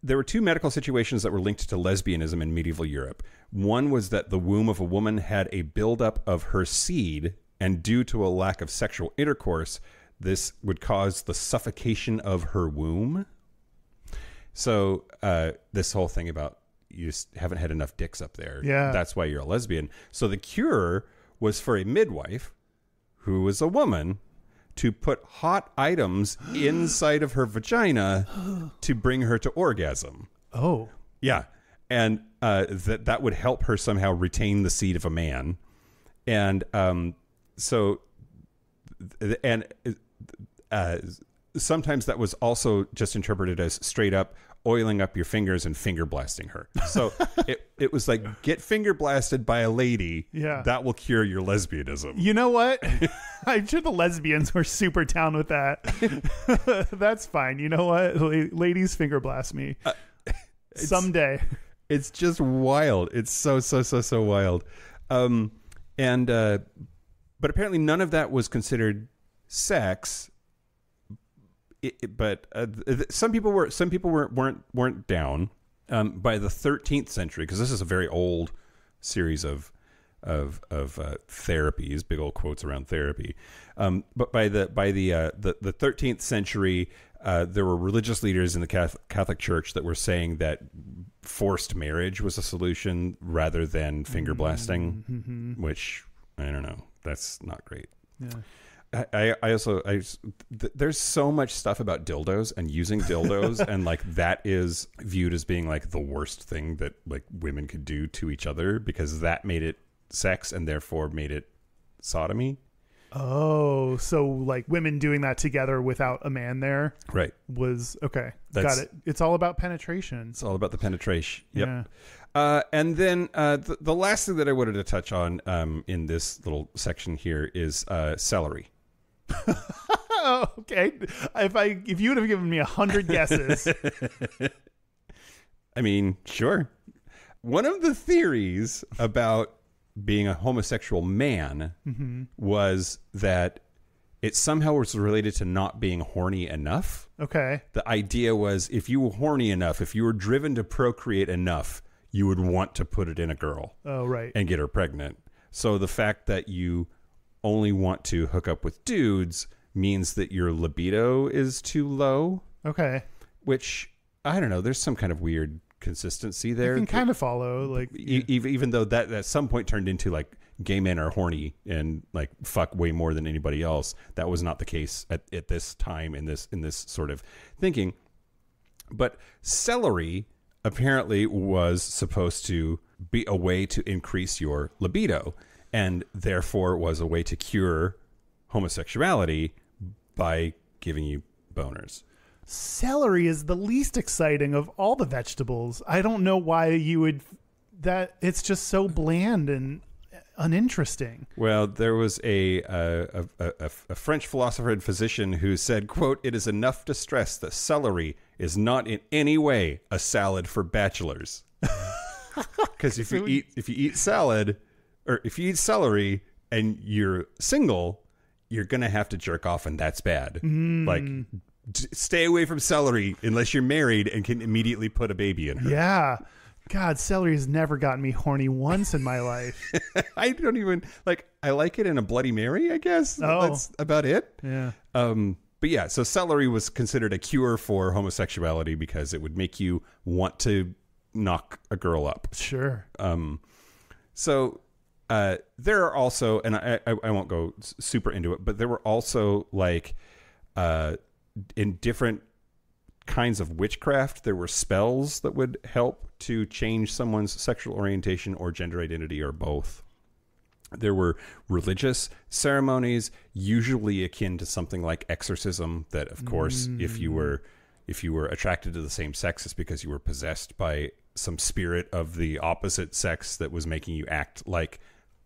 [SPEAKER 1] there were two medical situations that were linked to lesbianism in medieval Europe. One was that the womb of a woman had a buildup of her seed, and due to a lack of sexual intercourse, this would cause the suffocation of her womb. So this whole thing about you just haven't had enough dicks up there. Yeah. That's why you're a lesbian. So the cure was for a midwife who was a woman to put hot items inside of her vagina to bring her to orgasm. Oh. Yeah. And that would help her somehow retain the seed of a man. And sometimes that was also just interpreted as straight up oiling up your fingers and finger blasting her. So it was like, get finger blasted by a lady. Yeah. That will cure your lesbianism.
[SPEAKER 2] You know what? I'm sure the lesbians were super down with that. That's fine. You know what? Ladies finger blast me. Someday.
[SPEAKER 1] It's just wild. It's so wild. But apparently none of that was considered sex. But some people weren't down. By the 13th century, because this is a very old series of therapies, big old quotes around therapy. But by the 13th century, there were religious leaders in the Catholic Church that were saying that forced marriage was a solution rather than finger blasting, which I don't know. That's not great. Yeah. There's so much stuff about dildos and using dildos and like that is viewed as being like the worst thing that like women could do to each other because that made it sex and therefore made it sodomy.
[SPEAKER 2] Oh, so like women doing that together without a man there, right? Was okay. Got it. It's all about penetration.
[SPEAKER 1] It's all about the penetration. Yep. Yeah. And then the last thing that I wanted to touch on in this little section here is celery.
[SPEAKER 2] Oh, okay. If you would have given me 100 guesses,
[SPEAKER 1] I mean, sure. One of the theories about being a homosexual man was that it somehow was related to not being horny enough. Okay. The idea was if you were horny enough, if you were driven to procreate enough, you would want to put it in a girl. Oh, right. And get her pregnant. So the fact that you only want to hook up with dudes means that your libido is too low. Okay. Which, I don't know, there's some kind of weird consistency there.
[SPEAKER 2] You can kind of follow. Like
[SPEAKER 1] even though that at some point turned into like gay men are horny and like fuck way more than anybody else. That was not the case at this time in this sort of thinking. But celery apparently was supposed to be a way to increase your libido and therefore was a way to cure homosexuality by giving you boners.
[SPEAKER 2] Celery is the least exciting of all the vegetables. I don't know why you would that it's just so bland and uninteresting.
[SPEAKER 1] Well, there was a French philosopher and physician who said, quote, "It is enough to stress that celery is not in any way a salad for bachelors." Because if you eat salad or if you eat celery and you're single, you're going to have to jerk off and that's bad. Like stay away from celery unless you're married and can immediately put a baby in her.
[SPEAKER 2] Yeah. God, celery has never gotten me horny once in my life.
[SPEAKER 1] I don't even I like it in a Bloody Mary, I guess. Oh. That's about it. Yeah. But yeah, so celery was considered a cure for homosexuality because it would make you want to knock a girl up. Sure. So there are also, and I won't go super into it, but there were also like in different kinds of witchcraft. There were spells that would help to change someone's sexual orientation or gender identity or both. There were religious ceremonies, usually akin to something like exorcism, that, of course, if you were attracted to the same sex, it's because you were possessed by some spirit of the opposite sex that was making you act like,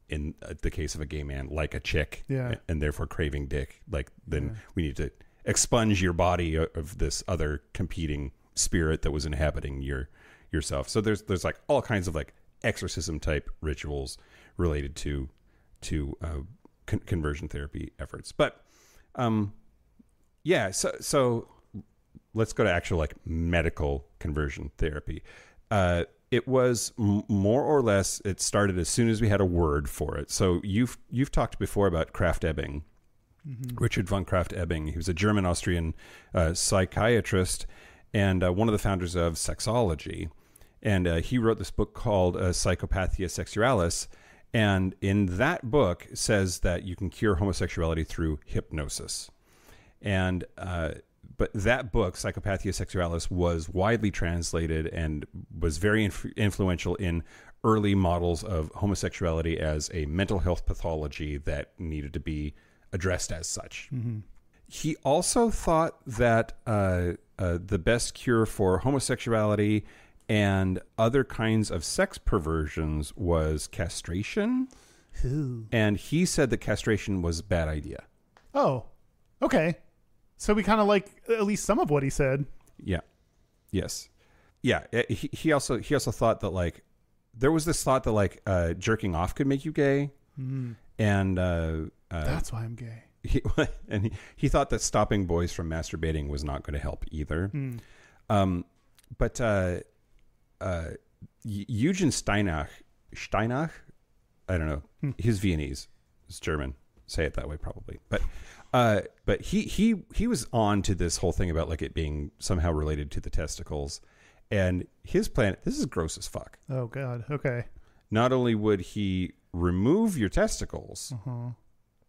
[SPEAKER 1] in the case of a gay man, like a chick, and therefore craving dick. Like, then we need to expunge your body of this other competing spirit that was inhabiting yourself. So there's like all kinds of like exorcism type rituals related to conversion therapy efforts. But so let's go to actual like medical conversion therapy. It was more or less, it started as soon as we had a word for it. So you've talked before about Krafft-Ebing, Richard von Krafft-Ebing. He was a German-Austrian psychiatrist and one of the founders of sexology. And he wrote this book called Psychopathia Sexualis. And in that book says that you can cure homosexuality through hypnosis. And but that book, Psychopathia Sexualis, was widely translated and was very influential in early models of homosexuality as a mental health pathology that needed to be addressed as such. He also thought that the best cure for homosexuality and other kinds of sex perversions was castration.
[SPEAKER 2] Ooh.
[SPEAKER 1] And he said that castration was a bad idea.
[SPEAKER 2] Oh, okay. So we kind of like at least some of what he said.
[SPEAKER 1] Yeah. Yes. Yeah. He also thought that like there was this thought that like jerking off could make you gay, and
[SPEAKER 2] that's why I'm gay.
[SPEAKER 1] He thought that stopping boys from masturbating was not going to help either. But Eugen Steinach, I don't know. He's Viennese. It's German. Say it that way, probably. But he was on to this whole thing about like it being somehow related to the testicles, and his plan. This is gross as fuck.
[SPEAKER 2] Oh God. Okay.
[SPEAKER 1] Not only would he remove your testicles,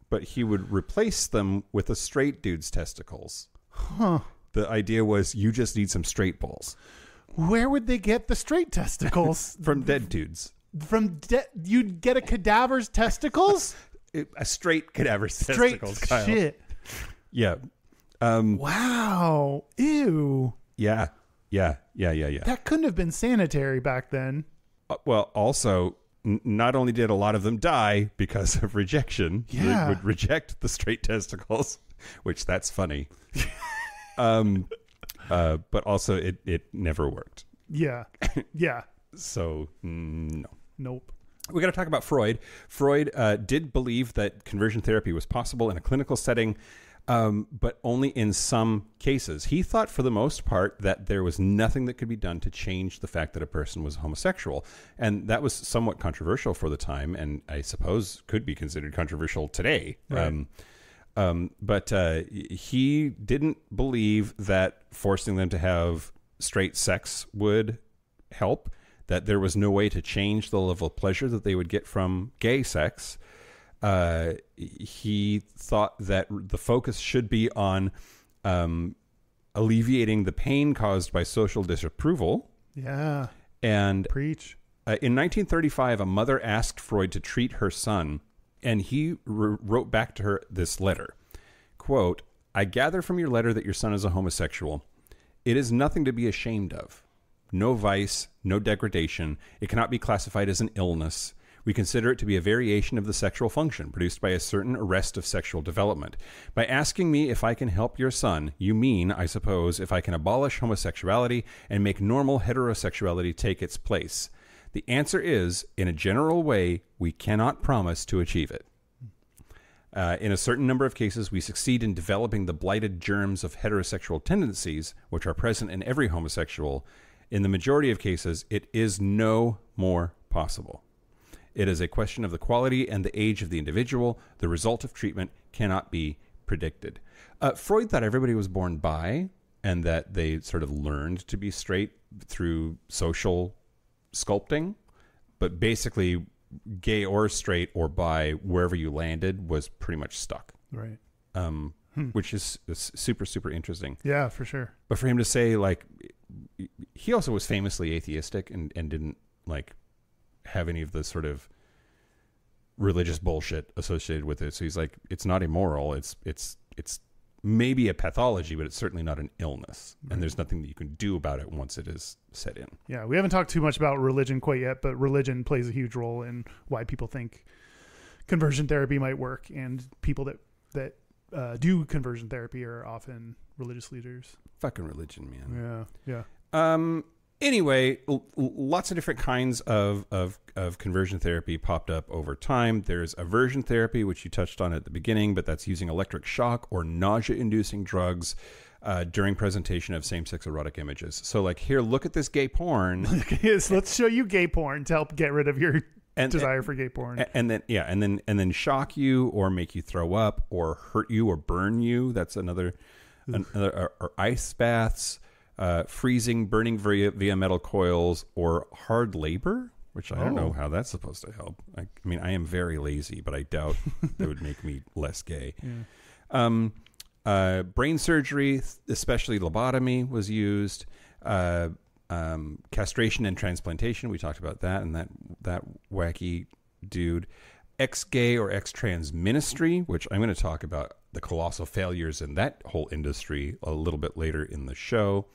[SPEAKER 1] but he would replace them with a straight dude's testicles.
[SPEAKER 2] Huh.
[SPEAKER 1] The idea was you just need some straight balls.
[SPEAKER 2] Where would they get the straight testicles?
[SPEAKER 1] From dead dudes.
[SPEAKER 2] You'd get a cadaver's testicles?
[SPEAKER 1] A straight cadaver's testicles, Kyle.
[SPEAKER 2] Shit.
[SPEAKER 1] Yeah.
[SPEAKER 2] Wow. Ew.
[SPEAKER 1] Yeah.
[SPEAKER 2] That couldn't have been sanitary back then.
[SPEAKER 1] Well, also, not only did a lot of them die because of rejection, they would reject the straight testicles, which that's funny. But also it never worked.
[SPEAKER 2] Yeah.
[SPEAKER 1] So no.
[SPEAKER 2] Nope.
[SPEAKER 1] We got to talk about Freud. Freud did believe that conversion therapy was possible in a clinical setting, but only in some cases. He thought for the most part that there was nothing that could be done to change the fact that a person was homosexual. And that was somewhat controversial for the time, and I suppose could be considered controversial today.
[SPEAKER 2] Right.
[SPEAKER 1] But he didn't believe that forcing them to have straight sex would help, that there was no way to change the level of pleasure that they would get from gay sex. He thought that the focus should be on alleviating the pain caused by social disapproval.
[SPEAKER 2] Yeah.
[SPEAKER 1] And
[SPEAKER 2] preach.
[SPEAKER 1] In 1935, a mother asked Freud to treat her son, and he wrote back to her this letter. Quote, "I gather from your letter that your son is a homosexual. It is nothing to be ashamed of. No vice, no degradation. It cannot be classified as an illness. We consider it to be a variation of the sexual function produced by a certain arrest of sexual development. By asking me if I can help your son, you mean, I suppose, if I can abolish homosexuality and make normal heterosexuality take its place. The answer is, in a general way, we cannot promise to achieve it. In a certain number of cases, we succeed in developing the blighted germs of heterosexual tendencies, which are present in every homosexual. In the majority of cases, it is no more possible. It is a question of the quality and the age of the individual. The result of treatment cannot be predicted." Freud thought everybody was born bi and that they sort of learned to be straight through social sculpting. But basically, gay or straight or bi, wherever you landed, was pretty much stuck.
[SPEAKER 2] Right.
[SPEAKER 1] which is super, super interesting.
[SPEAKER 2] Yeah, for sure.
[SPEAKER 1] But for him to say, like, he also was famously atheistic and didn't, like, have any of the sort of religious bullshit associated with it. So he's like, it's not immoral. It's maybe a pathology, but it's certainly not an illness. Right. And there's nothing that you can do about it once it is set in.
[SPEAKER 2] Yeah, we haven't talked too much about religion quite yet, but religion plays a huge role in why people think conversion therapy might work. And people that do conversion therapy are often religious leaders.
[SPEAKER 1] Fucking religion, man.
[SPEAKER 2] Yeah.
[SPEAKER 1] Anyway, lots of different kinds of conversion therapy popped up over time. There's aversion therapy, which you touched on at the beginning, but that's using electric shock or nausea-inducing drugs during presentation of same-sex erotic images. So, like, here, look at this gay porn.
[SPEAKER 2] Yes, let's show you gay porn to help get rid of your desire for gay porn.
[SPEAKER 1] And then shock you or make you throw up or hurt you or burn you. That's another or ice baths. Freezing, burning via metal coils, or hard labor, which I don't know how that's supposed to help. I mean, I am very lazy, but I doubt it would make me less gay. Yeah. Brain surgery, especially lobotomy, was used. Castration and transplantation, we talked about that, and that wacky dude. Ex-gay or ex-trans ministry, which I'm going to talk about the colossal failures in that whole industry a little bit later in the show.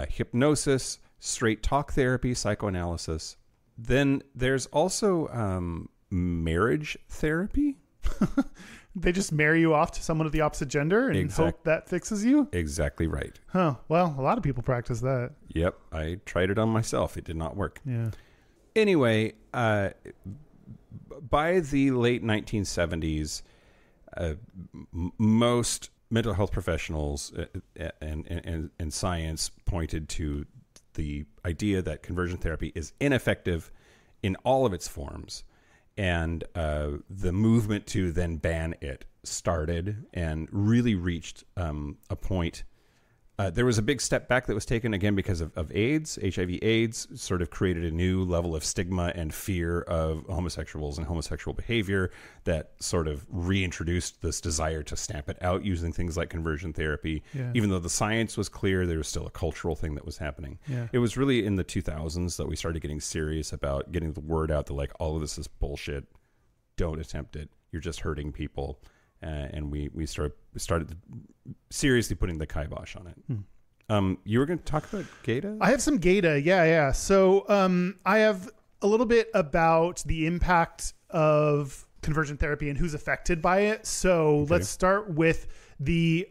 [SPEAKER 1] Hypnosis, straight talk therapy, psychoanalysis. Then there's also marriage therapy.
[SPEAKER 2] They just marry you off to someone of the opposite gender and hope that fixes you?
[SPEAKER 1] Exactly right.
[SPEAKER 2] Huh. Well, a lot of people practice that.
[SPEAKER 1] Yep. I tried it on myself. It did not work.
[SPEAKER 2] Yeah.
[SPEAKER 1] Anyway, by the late 1970s, most mental health professionals and science pointed to the idea that conversion therapy is ineffective in all of its forms. And the movement to then ban it started and really reached a point. There was a big step back that was taken again because of AIDS. HIV AIDS sort of created a new level of stigma and fear of homosexuals and homosexual behavior that sort of reintroduced this desire to stamp it out using things like conversion therapy. Yeah. Even though the science was clear, there was still a cultural thing that was happening. Yeah. It was really in the 2000s that we started getting serious about getting the word out that, like, all of this is bullshit. Don't attempt it. You're just hurting people. And we started seriously putting the kibosh on it. You were going to talk about Gayda?
[SPEAKER 2] I have some Gayda, yeah. So I have a little bit about the impact of conversion therapy and who's affected by it. So let's start with the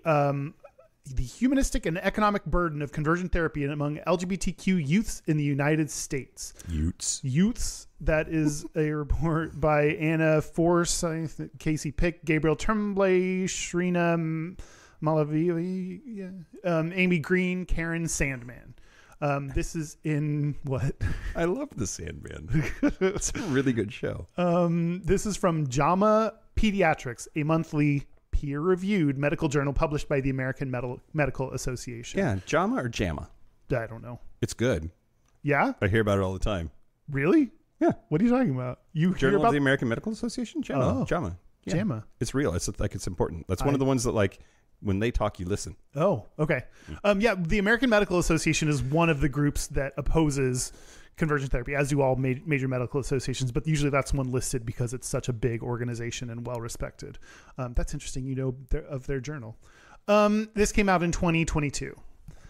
[SPEAKER 2] humanistic and economic burden of conversion therapy among LGBTQ youths in the United States. Youths. That is a report by Anna Force, Casey Pick, Gabriel Tremblay, Shrina Malavi, Amy Green, Karen Sandman. This is in what?
[SPEAKER 1] I love the Sandman. It's a really good show.
[SPEAKER 2] This is from JAMA Pediatrics, a monthly peer-reviewed medical journal published by the American Medical Association.
[SPEAKER 1] Yeah, JAMA or JAMA?
[SPEAKER 2] I don't know.
[SPEAKER 1] It's good.
[SPEAKER 2] Yeah?
[SPEAKER 1] I hear about it all the time.
[SPEAKER 2] Really?
[SPEAKER 1] Yeah.
[SPEAKER 2] What are you talking about? You
[SPEAKER 1] Journal
[SPEAKER 2] hear about
[SPEAKER 1] of the American Medical Association? JAMA.
[SPEAKER 2] Oh.
[SPEAKER 1] JAMA. Yeah.
[SPEAKER 2] JAMA.
[SPEAKER 1] It's real. It's like it's important. That's one of the ones that, like, when they talk, you listen.
[SPEAKER 2] Oh, okay. The American Medical Association is one of the groups that opposes conversion therapy, as do all major medical associations, but usually that's one listed because it's such a big organization and well-respected. That's interesting, of their journal. This came out in 2022.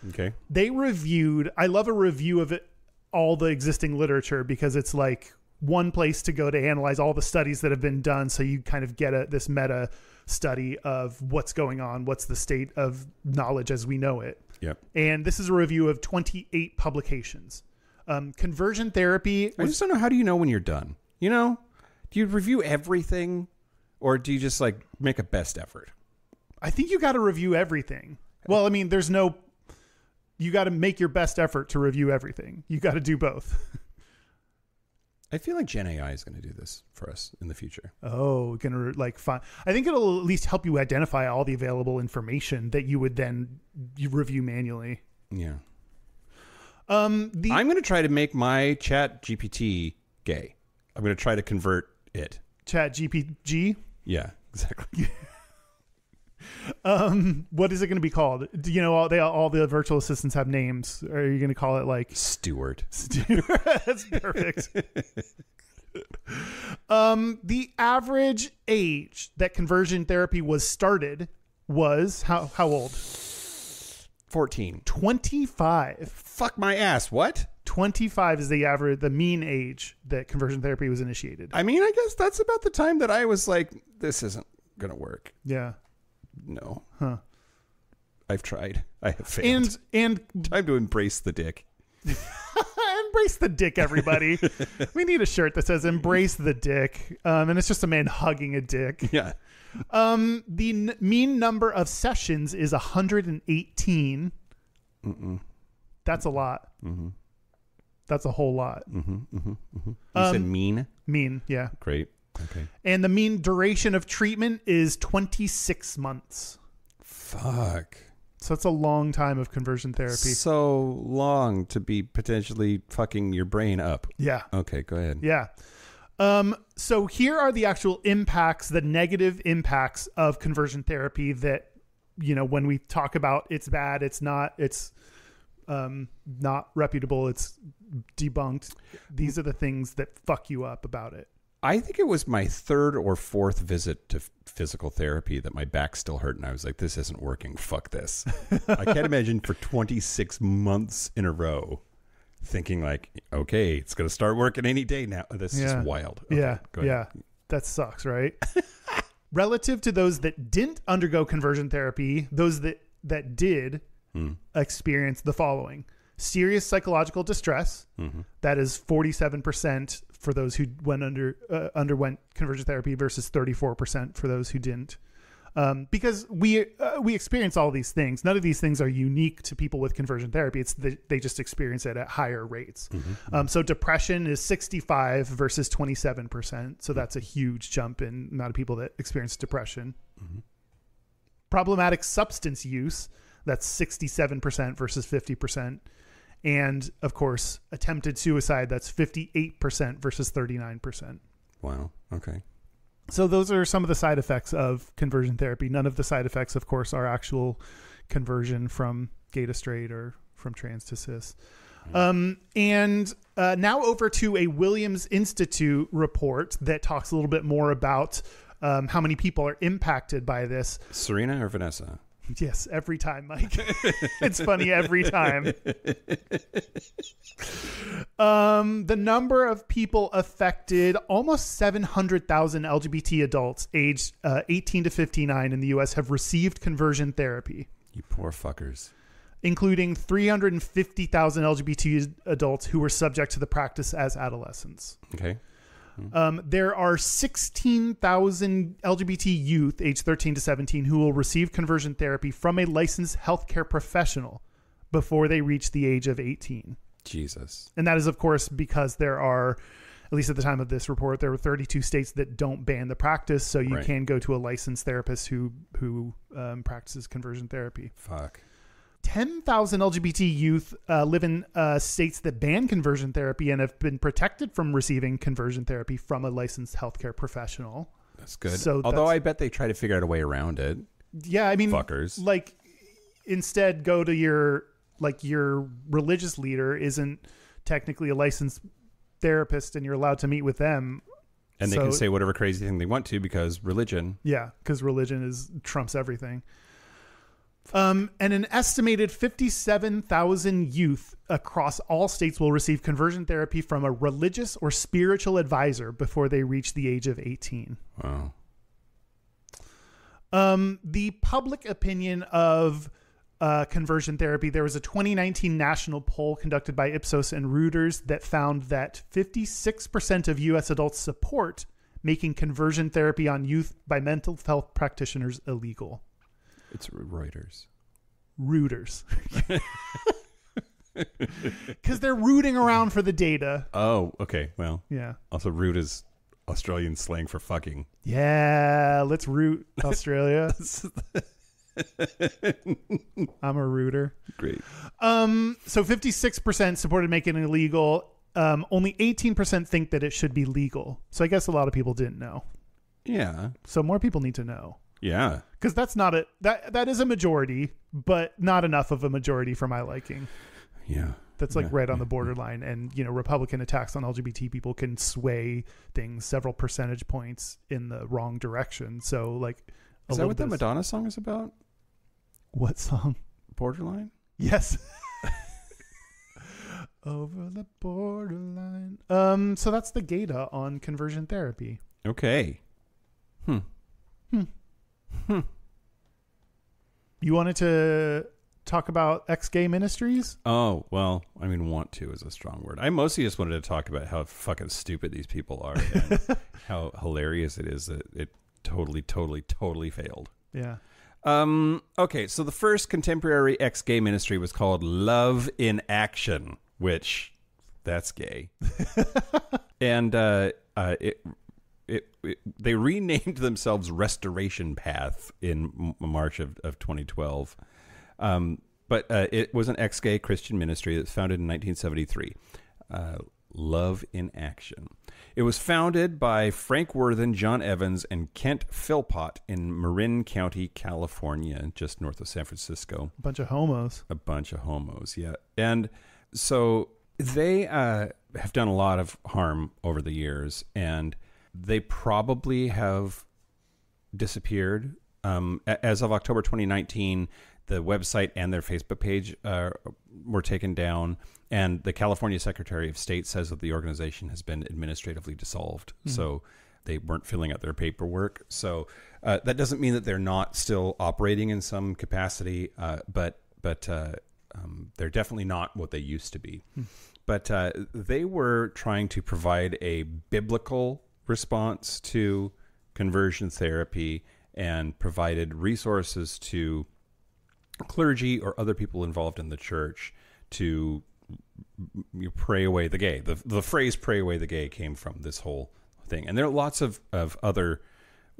[SPEAKER 1] Okay.
[SPEAKER 2] They reviewed, I love a review of it, all the existing literature, because it's like one place to go to analyze all the studies that have been done. So you kind of get this meta study of what's going on, what's the state of knowledge as we know it.
[SPEAKER 1] Yep.
[SPEAKER 2] And this is a review of 28 publications. Conversion therapy.
[SPEAKER 1] I just don't know. How do you know when you're done? Do you review everything, or do you just, like, make a best effort?
[SPEAKER 2] I think you got to review everything. Well, I mean, you got to make your best effort to review everything. You got to do both.
[SPEAKER 1] I feel like Gen AI is going to do this for us in the future.
[SPEAKER 2] Oh, going to find. I think it'll at least help you identify all the available information that you would then review manually.
[SPEAKER 1] Yeah. I'm going to try to make my Chat GPT gay. I'm going to try to convert it.
[SPEAKER 2] Chat GPT?
[SPEAKER 1] Yeah, exactly.
[SPEAKER 2] What is it going to be called? Do you know all the virtual assistants have names? Or are you going to call it like
[SPEAKER 1] Stewart?
[SPEAKER 2] That's perfect. The average age that conversion therapy was started was how old?
[SPEAKER 1] 14.
[SPEAKER 2] 25.
[SPEAKER 1] Fuck my ass. What?
[SPEAKER 2] 25 is the mean age that conversion therapy was initiated.
[SPEAKER 1] I mean, I guess that's about the time that I was like, this isn't going to work.
[SPEAKER 2] Yeah.
[SPEAKER 1] No.
[SPEAKER 2] Huh.
[SPEAKER 1] I've tried. I have failed.
[SPEAKER 2] And
[SPEAKER 1] time to embrace the dick.
[SPEAKER 2] Embrace the dick, everybody. We need a shirt that says embrace the dick. And it's just a man hugging a dick.
[SPEAKER 1] Yeah.
[SPEAKER 2] The mean number of sessions is 118. That's a lot. Mm-hmm. That's a whole lot.
[SPEAKER 1] Mm-hmm, mm-hmm, mm-hmm. You said mean?
[SPEAKER 2] Mean, yeah.
[SPEAKER 1] Great. Okay.
[SPEAKER 2] And the mean duration of treatment is 26 months.
[SPEAKER 1] Fuck.
[SPEAKER 2] So it's a long time of conversion therapy.
[SPEAKER 1] So long to be potentially fucking your brain up.
[SPEAKER 2] Yeah.
[SPEAKER 1] Okay, go ahead.
[SPEAKER 2] Yeah. So here are the actual impacts, the negative impacts of conversion therapy that, when we talk about it's bad, it's not reputable, it's debunked. These are the things that fuck you up about it.
[SPEAKER 1] I think it was my third or fourth visit to physical therapy that my back still hurt, and I was like, this isn't working. Fuck this. I can't imagine for 26 months in a row thinking like, okay, it's going to start working any day now. This is wild. Okay,
[SPEAKER 2] yeah. Yeah. That sucks, right? Relative to those that didn't undergo conversion therapy, those that did experience the following: serious psychological distress. Mm-hmm. That is 47% for those who underwent conversion therapy versus 34% for those who didn't. Because we experience all these things. None of these things are unique to people with conversion therapy. They just experience it at higher rates. Mm-hmm. So depression is 65 versus 27%. So that's a huge jump in the amount of people that experience depression. Mm-hmm. Problematic substance use, that's 67% versus 50%. And of course, attempted suicide, that's 58% versus 39%.
[SPEAKER 1] Wow. Okay.
[SPEAKER 2] So those are some of the side effects of conversion therapy. None of the side effects, of course, are actual conversion from gay to straight or from trans to cis. And now over to a Williams Institute report that talks a little bit more about how many people are impacted by this.
[SPEAKER 1] Serena or Vanessa?
[SPEAKER 2] Yes, every time, Mike. It's funny every time. The number of people affected, almost 700,000 LGBT adults aged 18 to 59 in the U.S. have received conversion therapy.
[SPEAKER 1] You poor fuckers.
[SPEAKER 2] Including 350,000 LGBT adults who were subject to the practice as adolescents.
[SPEAKER 1] Okay.
[SPEAKER 2] There are 16,000 LGBT youth aged 13 to 17 who will receive conversion therapy from a licensed healthcare professional before they reach the age of 18.
[SPEAKER 1] Jesus.
[SPEAKER 2] And that is, of course, because there are, at least at the time of this report, there were 32 states that don't ban the practice. So you can go to a licensed therapist who practices conversion therapy.
[SPEAKER 1] Fuck.
[SPEAKER 2] 10,000 LGBT youth live in states that ban conversion therapy and have been protected from receiving conversion therapy from a licensed healthcare professional.
[SPEAKER 1] That's good. So although I bet they try to figure out a way around it.
[SPEAKER 2] Yeah, I mean,
[SPEAKER 1] fuckers.
[SPEAKER 2] Like, instead go to your religious leader isn't technically a licensed therapist and you're allowed to meet with them.
[SPEAKER 1] And they can say whatever crazy thing they want to because religion.
[SPEAKER 2] Yeah, because religion trumps everything. And an estimated 57,000 youth across all states will receive conversion therapy from a religious or spiritual advisor before they reach the age of 18.
[SPEAKER 1] Wow.
[SPEAKER 2] The public opinion of conversion therapy, there was a 2019 national poll conducted by Ipsos and Reuters that found that 56% of U.S. adults support making conversion therapy on youth by mental health practitioners illegal.
[SPEAKER 1] It's Reuters.
[SPEAKER 2] Reuters. Because they're rooting around for the data.
[SPEAKER 1] Oh, okay. Well,
[SPEAKER 2] yeah.
[SPEAKER 1] Also, root is Australian slang for fucking.
[SPEAKER 2] Yeah, let's root Australia. I'm a rooter.
[SPEAKER 1] Great.
[SPEAKER 2] So 56% supported making it illegal. Only 18% think that it should be legal. So I guess a lot of people didn't know.
[SPEAKER 1] Yeah.
[SPEAKER 2] So more people need to know.
[SPEAKER 1] Yeah.
[SPEAKER 2] Because that's not that is a majority, but not enough of a majority for my liking.
[SPEAKER 1] Yeah.
[SPEAKER 2] That's like right on the borderline. And, Republican attacks on LGBT people can sway things several percentage points in the wrong direction. So, like,
[SPEAKER 1] is that what the Madonna song is about?
[SPEAKER 2] What song?
[SPEAKER 1] Borderline?
[SPEAKER 2] Yes. Over the borderline. So that's the Gayda on conversion therapy.
[SPEAKER 1] Okay.
[SPEAKER 2] You wanted to talk about ex-gay ministries?
[SPEAKER 1] Oh, well, I mean, want to is a strong word. I mostly just wanted to talk about how fucking stupid these people are and how hilarious it is that it totally failed.
[SPEAKER 2] Yeah.
[SPEAKER 1] Okay, so the first contemporary ex-gay ministry was called Love in Action, which, that's gay. And they renamed themselves Restoration Path in March of 2012. But it was an ex-gay Christian ministry that was founded in 1973. Love in Action. It was founded by Frank Worthen, John Evans, and Kent Philpott in Marin County, California, just north of San Francisco.
[SPEAKER 2] A bunch of homos,
[SPEAKER 1] yeah. And so they have done a lot of harm over the years, and they probably have disappeared. As of October 2019, the website and their Facebook page were taken down, and the California Secretary of State says that the organization has been administratively dissolved. Mm-hmm. So they weren't filling out their paperwork. So that doesn't mean that they're not still operating in some capacity, but they're definitely not what they used to be. Mm-hmm. But they were trying to provide a biblical response to conversion therapy and provided resources to clergy or other people involved in the church to pray away the gay. The phrase "pray away the gay" came from this whole thing. And there are lots of other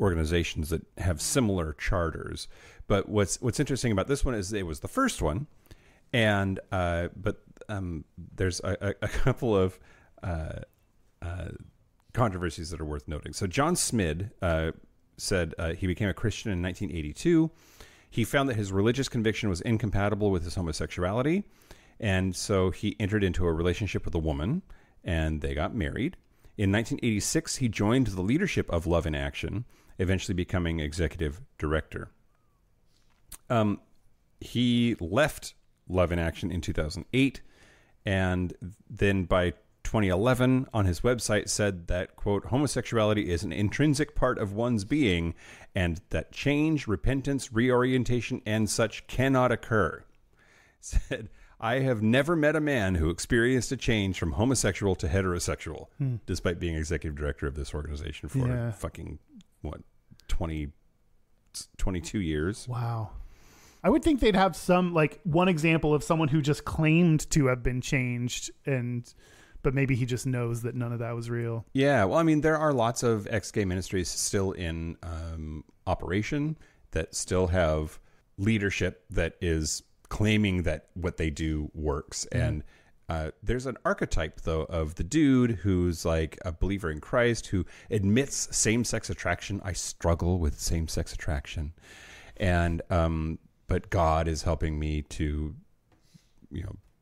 [SPEAKER 1] organizations that have similar charters. But what's interesting about this one is it was the first one. And but there's a couple of controversies that are worth noting. So John Smid said he became a Christian in 1982. He found that his religious conviction was incompatible with his homosexuality, and so he entered into a relationship with a woman, and they got married. In 1986, he joined the leadership of Love in Action, eventually becoming executive director. He left Love in Action in 2008, and then by 2011 on his website said that, quote, homosexuality is an intrinsic part of one's being and that change, repentance, reorientation, and such cannot occur. Said, I have never met a man who experienced a change from homosexual to heterosexual, despite being executive director of this organization for fucking, 22 years.
[SPEAKER 2] Wow. I would think they'd have some, like, one example of someone who just claimed to have been changed, but maybe he just knows that none of that was real.
[SPEAKER 1] Yeah, well, I mean, there are lots of ex-gay ministries still in operation that still have leadership that is claiming that what they do works. And there's an archetype, though, of the dude who's like a believer in Christ who admits same-sex attraction. I struggle with same-sex attraction. And but God is helping me to,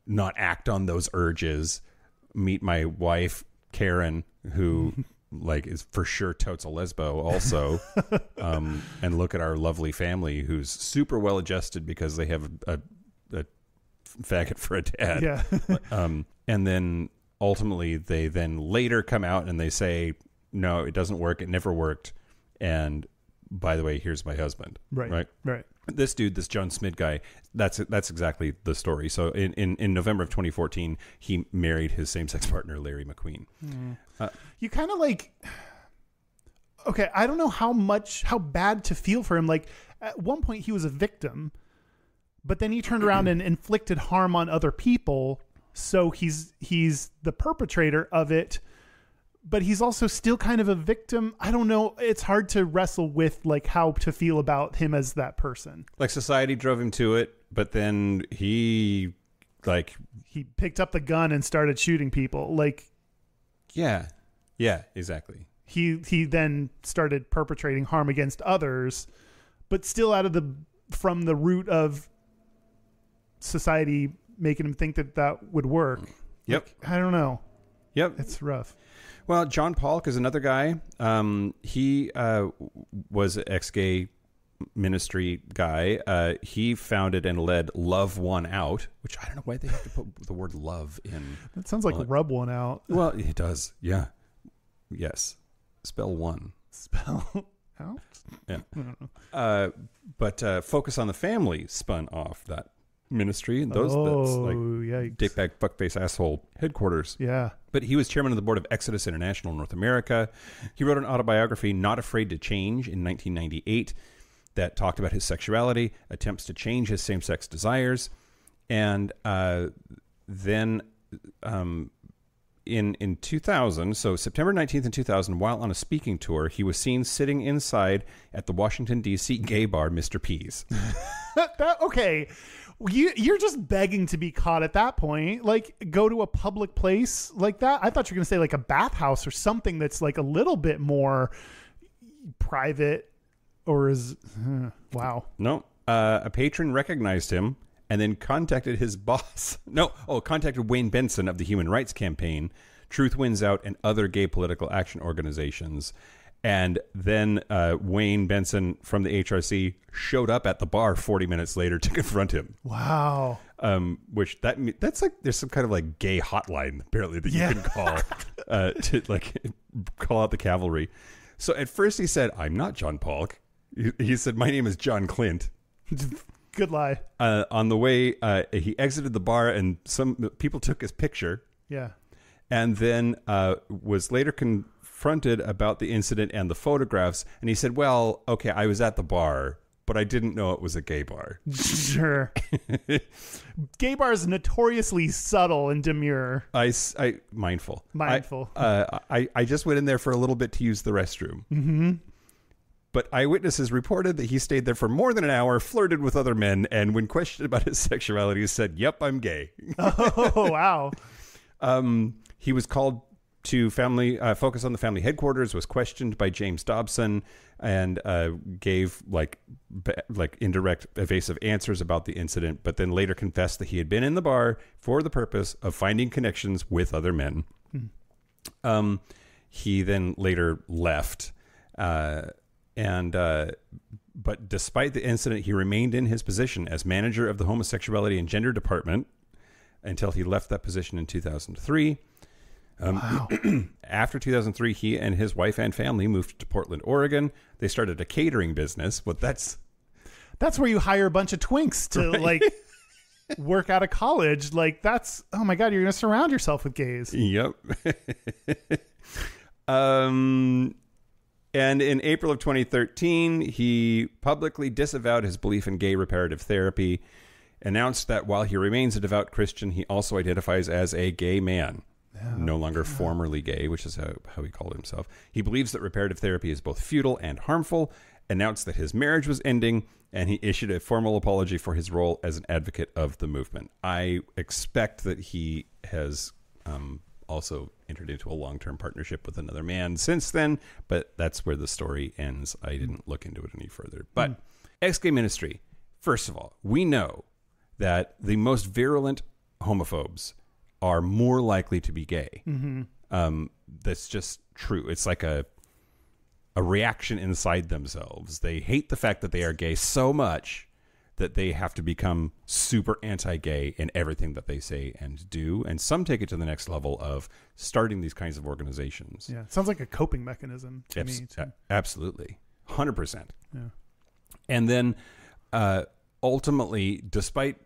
[SPEAKER 1] not act on those urges. Meet my wife, Karen, who like is for sure totes a lesbo also. And look at our lovely family who's super well adjusted because they have a faggot for a dad.
[SPEAKER 2] Yeah.
[SPEAKER 1] And then ultimately they then later come out and they say, no, it doesn't work. It never worked. And by the way, here's my husband.
[SPEAKER 2] Right. This
[SPEAKER 1] dude, this John Smid guy, that's exactly the story. So in November of 2014, he married his same-sex partner, Larry McQueen.
[SPEAKER 2] You kind of like, okay, I don't know how bad to feel for him. Like at one point he was a victim, but then he turned around and inflicted harm on other people. So he's the perpetrator of it. But he's also still kind of a victim. I don't know. It's hard to wrestle with like how to feel about him as that person.
[SPEAKER 1] Like society drove him to it, but then he
[SPEAKER 2] picked up the gun and started shooting people. Like,
[SPEAKER 1] yeah, exactly.
[SPEAKER 2] He then started perpetrating harm against others. but still from the root of society making him think that would work.
[SPEAKER 1] Yep.
[SPEAKER 2] Like, I don't know.
[SPEAKER 1] Yep.
[SPEAKER 2] It's rough.
[SPEAKER 1] Well, John Polk is another guy. He was an ex-gay ministry guy. He founded and led Love One Out, which I don't know why they have to put the word love in.
[SPEAKER 2] That sounds like rub one out.
[SPEAKER 1] Well, it does. Yeah. Yes. Spell one.
[SPEAKER 2] Spell out?
[SPEAKER 1] Yeah. But Focus on the Family spun off that ministry, and that's like
[SPEAKER 2] yikes.
[SPEAKER 1] dickbag fuckface asshole headquarters.
[SPEAKER 2] Yeah.
[SPEAKER 1] But he was chairman of the board of Exodus International North America. He wrote an autobiography, Not Afraid to Change, in 1998 that talked about his sexuality, attempts to change his same-sex desires, and then in 2000, so September 19th in 2000, while on a speaking tour, he was seen sitting inside at the Washington, D.C. gay bar, Mr. P's.
[SPEAKER 2] Okay. You're just begging to be caught at that point. Like, go to a public place like that. I thought you were going to say like a bathhouse or something that's like a little bit more private, or is wow.
[SPEAKER 1] No, a patron recognized him and then contacted his boss. Contacted Wayne Benson of the Human Rights Campaign, Truth Wins Out, and other gay political action organizations. And then Wayne Benson from the HRC showed up at the bar 40 minutes later to confront him.
[SPEAKER 2] Wow.
[SPEAKER 1] That's like, there's some kind of like gay hotline apparently that you can call to like call out the cavalry. So at first he said, "I'm not John Polk." He said, "My name is John Clint."
[SPEAKER 2] Good lie.
[SPEAKER 1] On the way, he exited the bar and some people took his picture.
[SPEAKER 2] Yeah.
[SPEAKER 1] And then was later confronted about the incident and the photographs. And he said, "Well, okay, I was at the bar, but I didn't know it was a gay bar."
[SPEAKER 2] Sure. Gay bars notoriously subtle and demure.
[SPEAKER 1] Mindful. I just went in there for a little bit to use the restroom.
[SPEAKER 2] Mm-hmm.
[SPEAKER 1] But eyewitnesses reported that he stayed there for more than an hour, flirted with other men, and when questioned about his sexuality, said, "Yep, I'm gay."
[SPEAKER 2] Oh, wow.
[SPEAKER 1] He was called to Focus on the Family headquarters, was questioned by James Dobson, and gave like indirect, evasive answers about the incident, but then later confessed that he had been in the bar for the purpose of finding connections with other men. He then later left. But despite the incident, he remained in his position as manager of the Homosexuality and Gender Department until he left that position in 2003.
[SPEAKER 2] Wow.
[SPEAKER 1] After 2003, he and his wife and family moved to Portland, Oregon. They started a catering business. Well, that's
[SPEAKER 2] where you hire a bunch of twinks to like work out of college. Like that's, oh my God, you're going to surround yourself with gays.
[SPEAKER 1] Yep. And in April of 2013, he publicly disavowed his belief in gay reparative therapy, announced that while he remains a devout Christian, he also identifies as a gay man, no longer formerly gay, which is how he called himself. He believes that reparative therapy is both futile and harmful, announced that his marriage was ending, and he issued a formal apology for his role as an advocate of the movement. I expect that he has also entered into a long-term partnership with another man since then, but that's where the story ends. I didn't look into it any further. But ex-gay ministry, first of all, we know that the most virulent homophobes are more likely to be gay. Mm-hmm. That's just true. It's like a reaction inside themselves. They hate the fact that they are gay so much that they have to become super anti-gay in everything that they say and do. And some take it to the next level of starting these kinds of organizations.
[SPEAKER 2] Yeah. Sounds like a coping mechanism to me. Too.
[SPEAKER 1] Absolutely. 100%.
[SPEAKER 2] Yeah.
[SPEAKER 1] And then ultimately, despite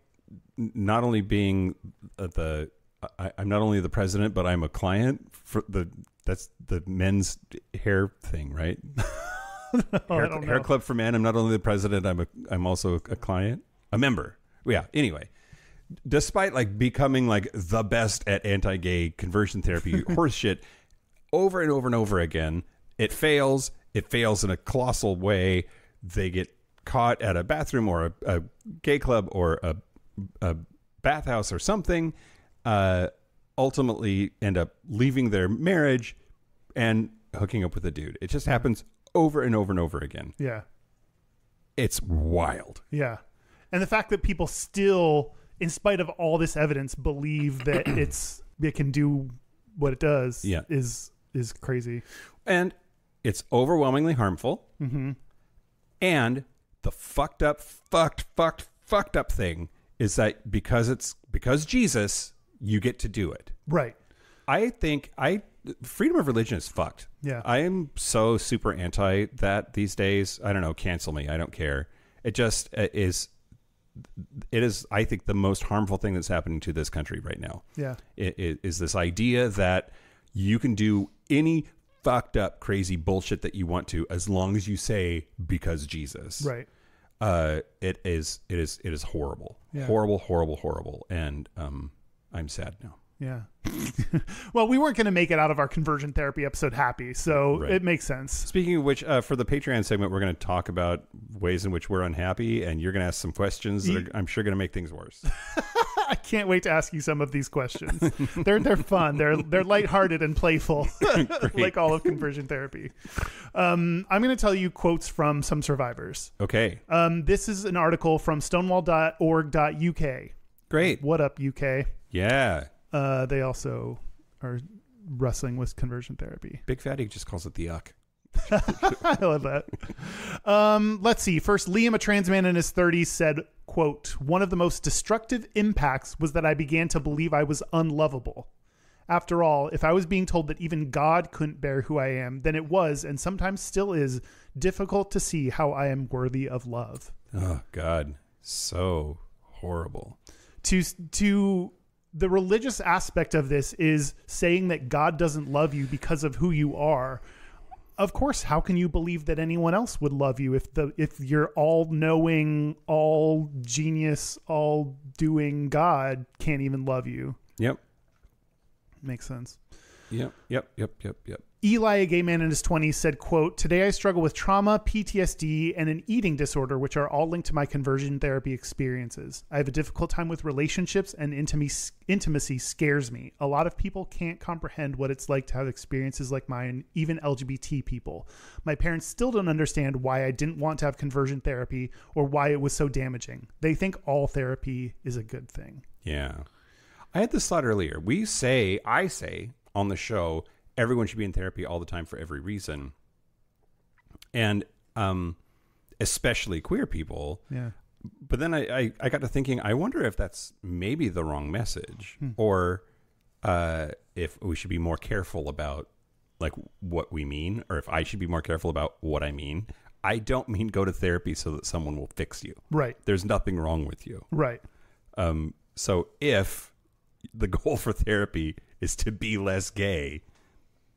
[SPEAKER 1] not only being I'm not only the president, but I'm a client for that's the men's hair thing, right? Hair Club for Men. I'm not only the president, I'm also a client, a member. Yeah. Anyway, despite like becoming like the best at anti-gay conversion therapy horseshit over and over and over again, it fails. It fails in a colossal way. They get caught at a bathroom or a gay club or a bathhouse or something. Ultimately end up leaving their marriage and hooking up with a dude. It just happens over and over and over again.
[SPEAKER 2] Yeah.
[SPEAKER 1] It's wild.
[SPEAKER 2] Yeah. And the fact that people still, in spite of all this evidence, believe that it can do what it does is crazy.
[SPEAKER 1] And it's overwhelmingly harmful.
[SPEAKER 2] Mm-hmm.
[SPEAKER 1] And the fucked up thing is that because Jesus, you get to do it.
[SPEAKER 2] Right.
[SPEAKER 1] I think freedom of religion is fucked.
[SPEAKER 2] Yeah.
[SPEAKER 1] I am so super anti that these days. I don't know. Cancel me. I don't care. It just is. It is, I think, the most harmful thing that's happening to this country right now.
[SPEAKER 2] Yeah.
[SPEAKER 1] It is this idea that you can do any fucked up, crazy bullshit that you want to, as long as you say because Jesus.
[SPEAKER 2] Right.
[SPEAKER 1] It is horrible.
[SPEAKER 2] Yeah.
[SPEAKER 1] Horrible. And I'm sad now.
[SPEAKER 2] Yeah. Well, we weren't going to make it out of our conversion therapy episode happy, so It makes sense.
[SPEAKER 1] Speaking of which, for the Patreon segment, we're going to talk about ways in which we're unhappy, and you're going to ask some questions that are, I'm sure, going to make things worse.
[SPEAKER 2] I can't wait to ask you some of these questions. They're fun. They're lighthearted and playful, like all of conversion therapy. I'm going to tell you quotes from some survivors.
[SPEAKER 1] Okay.
[SPEAKER 2] This is an article from stonewall.org.uk.
[SPEAKER 1] Great.
[SPEAKER 2] What up, UK?
[SPEAKER 1] Yeah.
[SPEAKER 2] They also are wrestling with conversion therapy.
[SPEAKER 1] Big Fatty just calls it the yuck.
[SPEAKER 2] I love that. Let's see. First, Liam, a trans man in his 30s, said, quote, "One of the most destructive impacts was that I began to believe I was unlovable. After all, if I was being told that even God couldn't bear who I am, then it was, and sometimes still is, difficult to see how I am worthy of love."
[SPEAKER 1] Oh, God. So horrible.
[SPEAKER 2] To the religious aspect of this is saying that God doesn't love you because of who you are. Of course, how can you believe that anyone else would love you if you're all-knowing, all-genius, all-doing God can't even love you?
[SPEAKER 1] Yep.
[SPEAKER 2] Makes sense.
[SPEAKER 1] Yep.
[SPEAKER 2] Eli, a gay man in his 20s, said, quote, "Today I struggle with trauma, PTSD, and an eating disorder, which are all linked to my conversion therapy experiences. I have a difficult time with relationships, and intimacy scares me. A lot of people can't comprehend what it's like to have experiences like mine, even LGBT people. My parents still don't understand why I didn't want to have conversion therapy or why it was so damaging. They think all therapy is a good thing."
[SPEAKER 1] Yeah. I had this thought earlier. I say on the show, everyone should be in therapy all the time for every reason. And especially queer people.
[SPEAKER 2] Yeah.
[SPEAKER 1] But then I got to thinking, I wonder if that's maybe the wrong message, or if we should be more careful about like what we mean, or if I should be more careful about what I mean. I don't mean go to therapy so that someone will fix you.
[SPEAKER 2] Right.
[SPEAKER 1] There's nothing wrong with you.
[SPEAKER 2] Right.
[SPEAKER 1] So if the goal for therapy is to be less gay,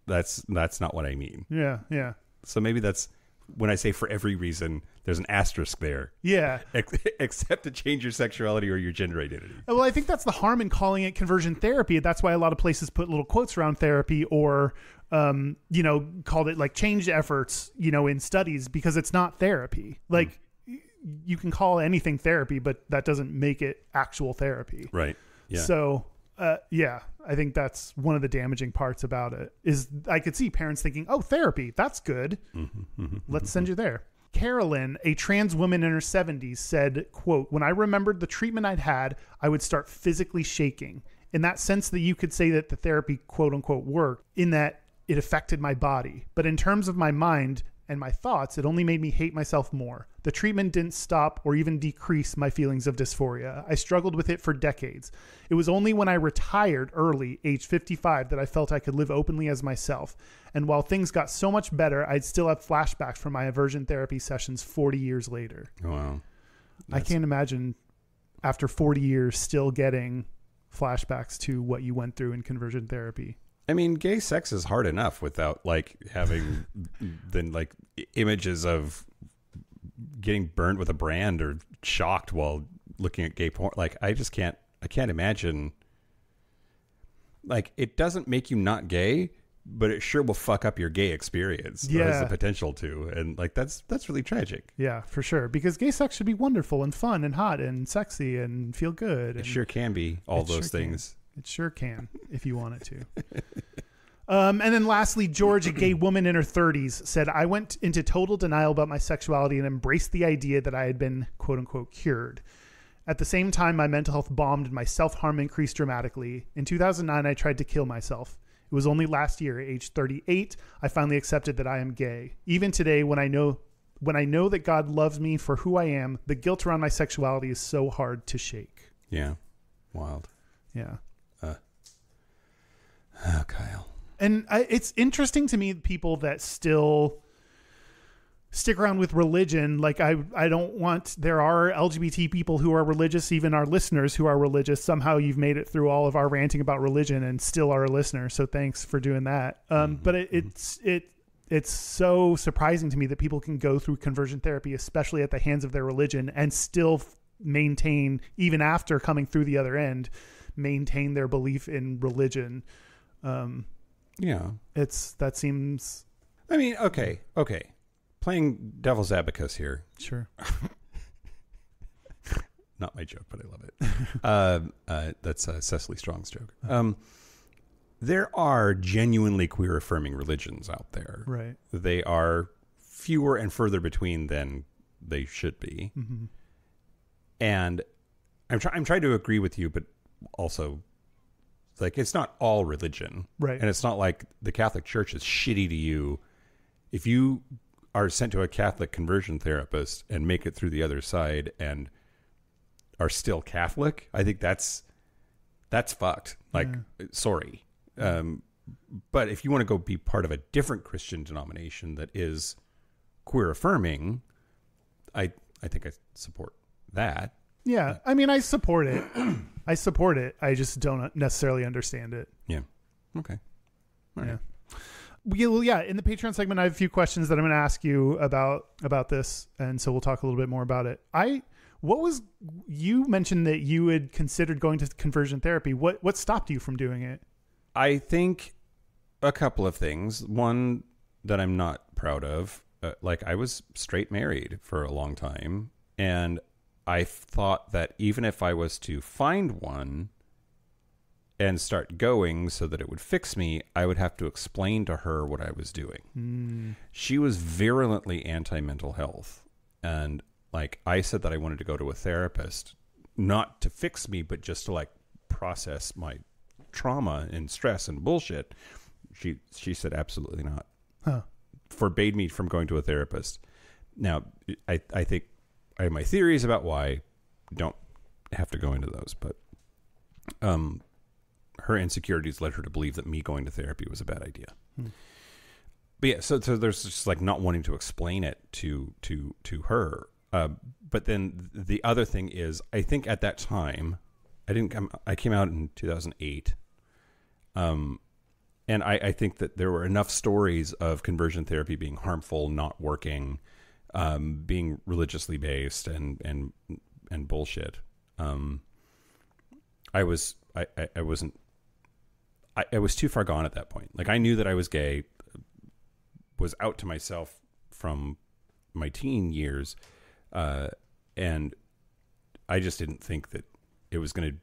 [SPEAKER 1] that's not what I mean.
[SPEAKER 2] Yeah. Yeah.
[SPEAKER 1] So maybe that's when I say for every reason, there's an asterisk there.
[SPEAKER 2] Yeah.
[SPEAKER 1] Except to change your sexuality or your gender identity.
[SPEAKER 2] Well, I think that's the harm in calling it conversion therapy. That's why a lot of places put little quotes around therapy or, called it like change efforts, in studies, because it's not therapy. Like you can call anything therapy, but that doesn't make it actual therapy.
[SPEAKER 1] Right. Yeah.
[SPEAKER 2] So, I think that's one of the damaging parts about it is I could see parents thinking, oh, therapy, that's good. Let's send you there. Carolyn, a trans woman in her 70s, said, quote, "When I remembered the treatment I'd had, I would start physically shaking. In that sense that you could say that the therapy, quote unquote, worked in that it affected my body. But in terms of my mind and my thoughts, it only made me hate myself more. The treatment didn't stop or even decrease my feelings of dysphoria. I struggled with it for decades. It was only when I retired early, age 55, that I felt I could live openly as myself. And while things got so much better, I'd still have flashbacks from my aversion therapy sessions 40 years later."
[SPEAKER 1] Wow.
[SPEAKER 2] I can't imagine after 40 years still getting flashbacks to what you went through in conversion therapy.
[SPEAKER 1] I mean, gay sex is hard enough without like having then like images of getting burned with a brand or shocked while looking at gay porn. Like I can't imagine. Like it doesn't make you not gay, but it sure will fuck up your gay experience.
[SPEAKER 2] Yeah.
[SPEAKER 1] Or has the potential to. And like that's really tragic.
[SPEAKER 2] Yeah, for sure. Because gay sex should be wonderful and fun and hot and sexy and feel good.
[SPEAKER 1] It sure can be all those things.
[SPEAKER 2] It sure can if you want it And then lastly, George, a gay woman in her 30s, said, I went into total denial about my sexuality and embraced the idea that I had been, quote unquote, cured. At the same time, my mental health bombed and my self-harm increased dramatically. In 2009, I tried to kill myself. It was only last year, at age 38, I finally accepted that I am gay. Even today, when I know that God loves me for who I am, the guilt around my sexuality is so hard to shake.
[SPEAKER 1] Yeah. Wild.
[SPEAKER 2] Yeah.
[SPEAKER 1] Kyle.
[SPEAKER 2] And it's interesting to me, people that still stick around with religion. Like I don't want, there are LGBT people who are religious, even our listeners who are religious. Somehow you've made it through all of our ranting about religion and still are a listener. So thanks for doing that. But it's so surprising to me that people can go through conversion therapy, especially at the hands of their religion, and still maintain, even after coming through the other end, maintain their belief in religion.
[SPEAKER 1] Yeah.
[SPEAKER 2] That seems,
[SPEAKER 1] I mean, okay. Playing devil's abacus here.
[SPEAKER 2] Sure.
[SPEAKER 1] Not my joke, but I love it. That's Cecily Strong's joke. There are genuinely queer affirming religions out there.
[SPEAKER 2] Right.
[SPEAKER 1] They are fewer and further between than they should be.
[SPEAKER 2] Mm-hmm.
[SPEAKER 1] And I'm trying to agree with you, but also, like, it's not all religion.
[SPEAKER 2] Right.
[SPEAKER 1] And it's not like the Catholic Church is shitty to you. If you are sent to a Catholic conversion therapist and make it through the other side and are still Catholic, I think that's fucked. Like, sorry. But if you want to go be part of a different Christian denomination that is queer affirming, I think I support that.
[SPEAKER 2] Yeah. I mean, I support it. I just don't necessarily understand it.
[SPEAKER 1] Yeah. Okay. All right.
[SPEAKER 2] Yeah. Well, yeah. In the Patreon segment, I have a few questions that I'm going to ask you about this, and so we'll talk a little bit more about it. You mentioned that you had considered going to conversion therapy. What stopped you from doing it?
[SPEAKER 1] I think a couple of things. One that I'm not proud of. Like, I was straight married for a long time, and I thought that even if I was to find one and start going so that it would fix me, I would have to explain to her what I was doing. She was virulently anti-mental health. And like, I said that I wanted to go to a therapist, not to fix me, but just to like process my trauma and stress and bullshit. She said, absolutely not.
[SPEAKER 2] Huh.
[SPEAKER 1] Forbade me from going to a therapist. Now, I think I have my theories about why. Don't have to go into those, but her insecurities led her to believe that me going to therapy was a bad idea. But yeah, so there's just like not wanting to explain it to her. But then the other thing is, I think at that time, I came out in 2008. And I think that there were enough stories of conversion therapy being harmful, not working, being religiously based and bullshit. I was too far gone at that point. Like, I knew that I was gay, was out to myself from my teen years. And I just didn't think that it was going to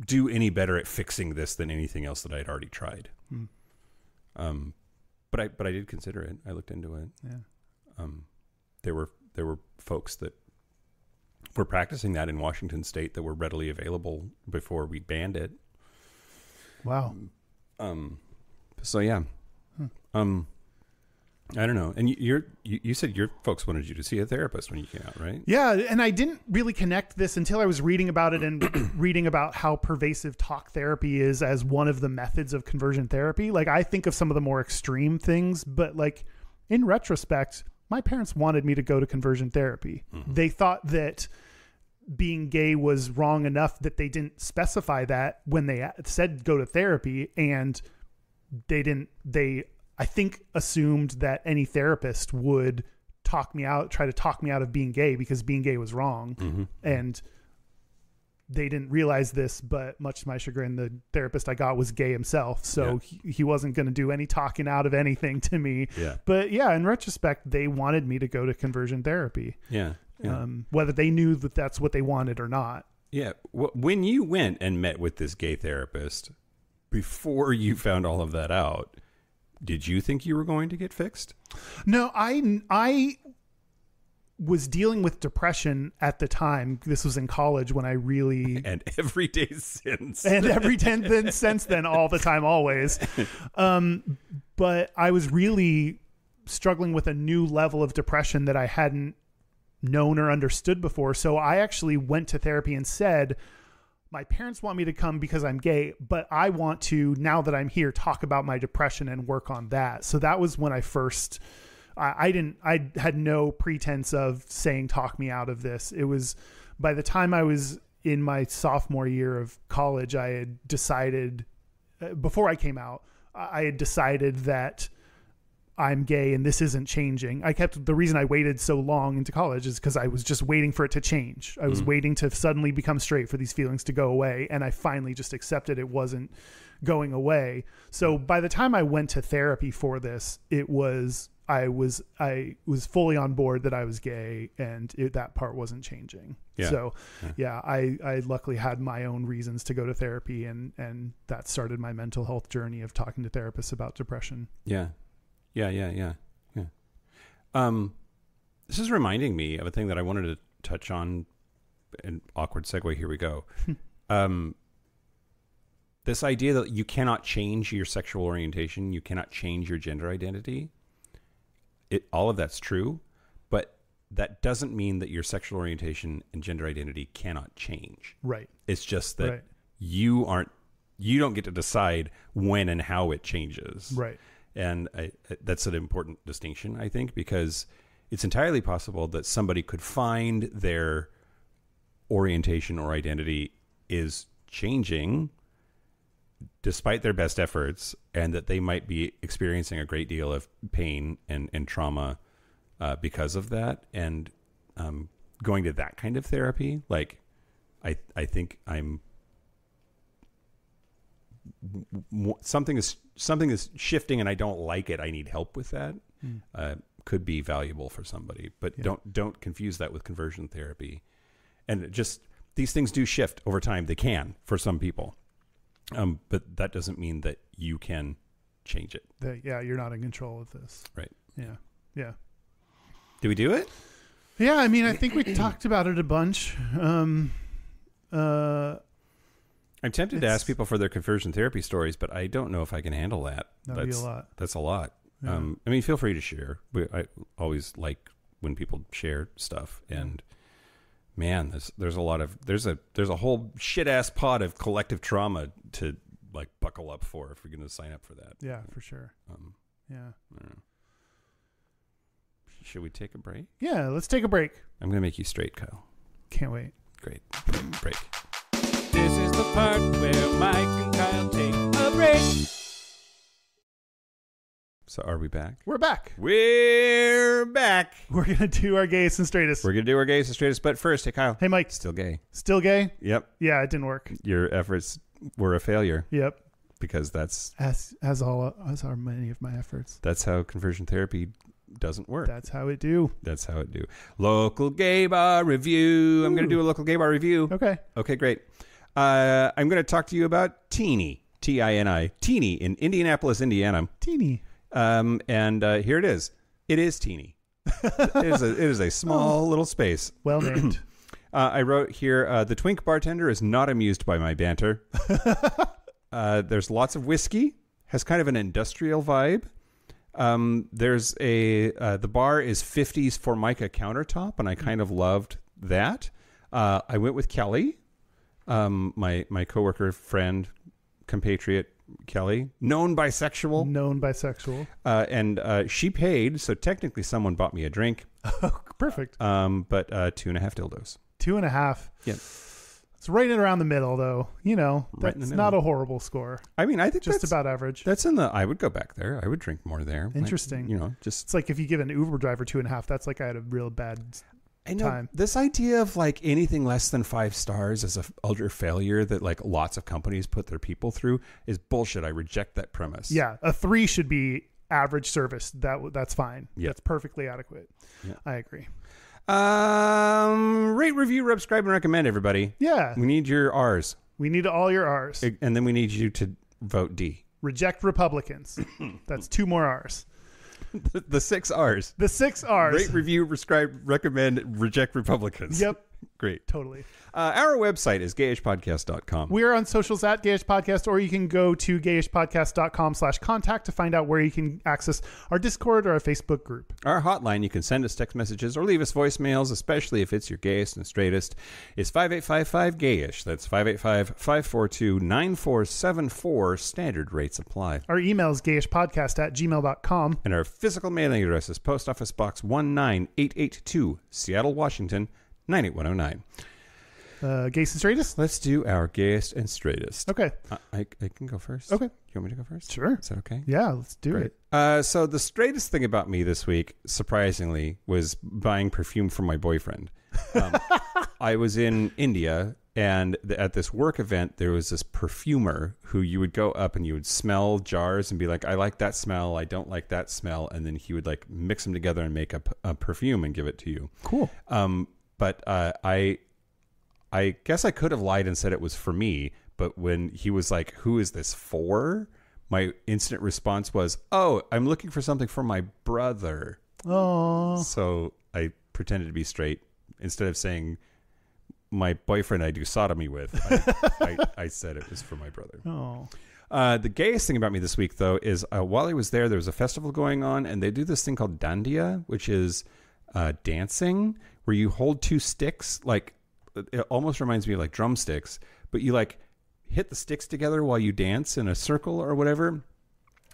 [SPEAKER 1] do any better at fixing this than anything else that I had already tried. But I did consider it. I looked into it.
[SPEAKER 2] Yeah.
[SPEAKER 1] There were folks that were practicing that in Washington State that were readily available before we banned it.
[SPEAKER 2] Wow.
[SPEAKER 1] So yeah. I don't know. And you said your folks wanted you to see a therapist when you came out, right?
[SPEAKER 2] Yeah, and I didn't really connect this until I was reading about it and reading about how pervasive talk therapy is as one of the methods of conversion therapy. Like, I think of some of the more extreme things, but like, in retrospect, my parents wanted me to go to conversion therapy. Mm-hmm. They thought that being gay was wrong enough that they didn't specify that when they said go to therapy, and they I think assumed that any therapist would try to talk me out of being gay because being gay was wrong. Mm-hmm. And they didn't realize this, but much to my chagrin, the therapist I got was gay himself. So he wasn't going to do any talking out of anything to me. Yeah. But yeah, in retrospect, they wanted me to go to conversion therapy.
[SPEAKER 1] Yeah.
[SPEAKER 2] Whether they knew that that's what they wanted or not.
[SPEAKER 1] Yeah. When you went and met with this gay therapist, before you found all of that out, Did you think you were going to get fixed?
[SPEAKER 2] No, I was dealing with depression at the time. This was in college when I really...
[SPEAKER 1] And every day since.
[SPEAKER 2] And every then since then, all the time, always. But I was really struggling with a new level of depression that I hadn't known or understood before. So I actually went to therapy and said, my parents want me to come because I'm gay, but I want to, now that I'm here, talk about my depression and work on that. So that was when I first... I had no pretense of saying, talk me out of this. It was by the time I was in my sophomore year of college, I had decided, before I came out, I had decided that I'm gay and this isn't changing. The reason I waited so long into college is because I was just waiting for it to change. I was waiting to suddenly become straight, for these feelings to go away. And I finally just accepted it wasn't going away. So by the time I went to therapy for this, I was fully on board that I was gay, and that part wasn't changing.
[SPEAKER 1] Yeah.
[SPEAKER 2] So I luckily had my own reasons to go to therapy, and that started my mental health journey of talking to therapists about depression.
[SPEAKER 1] Yeah. This is reminding me of a thing that I wanted to touch on. An awkward segue. Here we go. This idea that you cannot change your sexual orientation, you cannot change your gender identity. All of that's true, but that doesn't mean that your sexual orientation and gender identity cannot change.
[SPEAKER 2] Right.
[SPEAKER 1] It's just that you don't get to decide when and how it changes.
[SPEAKER 2] Right.
[SPEAKER 1] And that's an important distinction, I think, because it's entirely possible that somebody could find their orientation or identity is changing despite their best efforts, and that they might be experiencing a great deal of pain and trauma because of that. And going to that kind of therapy, like I think something is shifting and I don't like it. I need help with that. Could be valuable for somebody, but don't confuse that with conversion therapy. And just these things do shift over time. They can for some people. But that doesn't mean that you can change it.
[SPEAKER 2] You're not in control of this.
[SPEAKER 1] Right.
[SPEAKER 2] Yeah.
[SPEAKER 1] Did we do it?
[SPEAKER 2] Yeah, I mean, I think we talked about it a bunch. I'm
[SPEAKER 1] tempted to ask people for their conversion therapy stories, but I don't know if I can handle that.
[SPEAKER 2] That'd be a lot.
[SPEAKER 1] That's a lot.
[SPEAKER 2] Yeah.
[SPEAKER 1] I mean, feel free to share. I always like when people share stuff, and man, there's a whole shit ass pot of collective trauma to like buckle up for if you're going to sign up for that.
[SPEAKER 2] Yeah, for sure. Yeah.
[SPEAKER 1] I don't know. Should we take a break?
[SPEAKER 2] Yeah, let's take a break.
[SPEAKER 1] I'm going to make you straight, Kyle.
[SPEAKER 2] Can't wait.
[SPEAKER 1] Great. Break. This is the part where Mike and Kyle take a break. So are we back?
[SPEAKER 2] We're back.
[SPEAKER 1] We're back.
[SPEAKER 2] We're going to do our gayest and straightest.
[SPEAKER 1] We're going to do our gayest and straightest. But first, hey, Kyle.
[SPEAKER 2] Hey, Mike.
[SPEAKER 1] Still gay.
[SPEAKER 2] Still gay?
[SPEAKER 1] Yep.
[SPEAKER 2] Yeah, it didn't work.
[SPEAKER 1] Your efforts were a failure.
[SPEAKER 2] Yep.
[SPEAKER 1] Because that's...
[SPEAKER 2] As are many of my efforts.
[SPEAKER 1] That's how conversion therapy doesn't work.
[SPEAKER 2] That's how it do.
[SPEAKER 1] Local gay bar review. I'm going to do a local gay bar review. Okay, great. I'm going to talk to you about Teeny. T-I-N-I. Teeny in Indianapolis, Indiana.
[SPEAKER 2] Teeny.
[SPEAKER 1] And here it is. It is teeny. It is a small little space.
[SPEAKER 2] Well named.
[SPEAKER 1] I wrote here, the twink bartender is not amused by my banter. There's lots of whiskey. Has kind of an industrial vibe. The bar is 50s Formica countertop, and I kind of loved that. I went with Kelly, my coworker, friend, compatriot, Kelly, known bisexual. And she paid, so technically someone bought me a drink.
[SPEAKER 2] Oh, perfect.
[SPEAKER 1] But 2.5 dildos.
[SPEAKER 2] 2.5.
[SPEAKER 1] Yeah.
[SPEAKER 2] It's right in around the middle, though. You know,
[SPEAKER 1] right
[SPEAKER 2] that's not a horrible score.
[SPEAKER 1] I mean, I think
[SPEAKER 2] just about average.
[SPEAKER 1] That's I would go back there. I would drink more there.
[SPEAKER 2] Interesting.
[SPEAKER 1] Like,
[SPEAKER 2] it's like if you give an Uber driver 2.5, that's like I had a real bad time.
[SPEAKER 1] This idea of like anything less than 5 stars as a ultra failure that like lots of companies put their people through is bullshit. I reject that premise.
[SPEAKER 2] Yeah, a 3 should be average service. That's fine.
[SPEAKER 1] Yeah.
[SPEAKER 2] That's perfectly adequate.
[SPEAKER 1] Yeah.
[SPEAKER 2] I agree.
[SPEAKER 1] Rate, review, subscribe, and recommend, everybody.
[SPEAKER 2] Yeah.
[SPEAKER 1] We need your R's.
[SPEAKER 2] We need all your R's.
[SPEAKER 1] And then we need you to vote D.
[SPEAKER 2] Reject Republicans. That's 2 more R's.
[SPEAKER 1] The 6 R's.
[SPEAKER 2] The 6 R's.
[SPEAKER 1] Rate, review, prescribe, recommend, reject Republicans.
[SPEAKER 2] Yep.
[SPEAKER 1] Great.
[SPEAKER 2] Totally.
[SPEAKER 1] Our website is gayishpodcast.com.
[SPEAKER 2] We're on socials at Gayish Podcast, or you can go to gayishpodcast.com/contact to find out where you can access our Discord or our Facebook group.
[SPEAKER 1] Our hotline, you can send us text messages or leave us voicemails, especially if it's your gayest and straightest, is 5855-GAYISH. That's 585-542-9474. Standard rates apply.
[SPEAKER 2] Our email is gayishpodcast@gmail.com.
[SPEAKER 1] And our physical mailing address is Post Office Box 19882, Seattle, Washington, 98109.
[SPEAKER 2] Gayest and Straightest?
[SPEAKER 1] Let's do our gayest and straightest.
[SPEAKER 2] Okay.
[SPEAKER 1] I can go first.
[SPEAKER 2] Okay.
[SPEAKER 1] You want me to go first?
[SPEAKER 2] Sure.
[SPEAKER 1] Is that okay?
[SPEAKER 2] Yeah, let's do
[SPEAKER 1] Great.
[SPEAKER 2] it.
[SPEAKER 1] So the straightest thing about me this week, surprisingly, was buying perfume for my boyfriend. I was in India, and at this work event, there was this perfumer who you would go up and you would smell jars and be like, I like that smell, I don't like that smell. And then he would like mix them together and make a perfume and give it to you.
[SPEAKER 2] Cool.
[SPEAKER 1] But I guess I could have lied and said it was for me, but when he was like, who is this for? My instant response was, oh, I'm looking for something for my brother.
[SPEAKER 2] Oh.
[SPEAKER 1] So I pretended to be straight. Instead of saying my boyfriend I do sodomy with, I said it was for my brother.
[SPEAKER 2] Oh.
[SPEAKER 1] The gayest thing about me this week, though, is while I was there was a festival going on, and they do this thing called dandiya, which is dancing, where you hold 2 sticks, like it almost reminds me of like drumsticks, but you like hit the sticks together while you dance in a circle or whatever.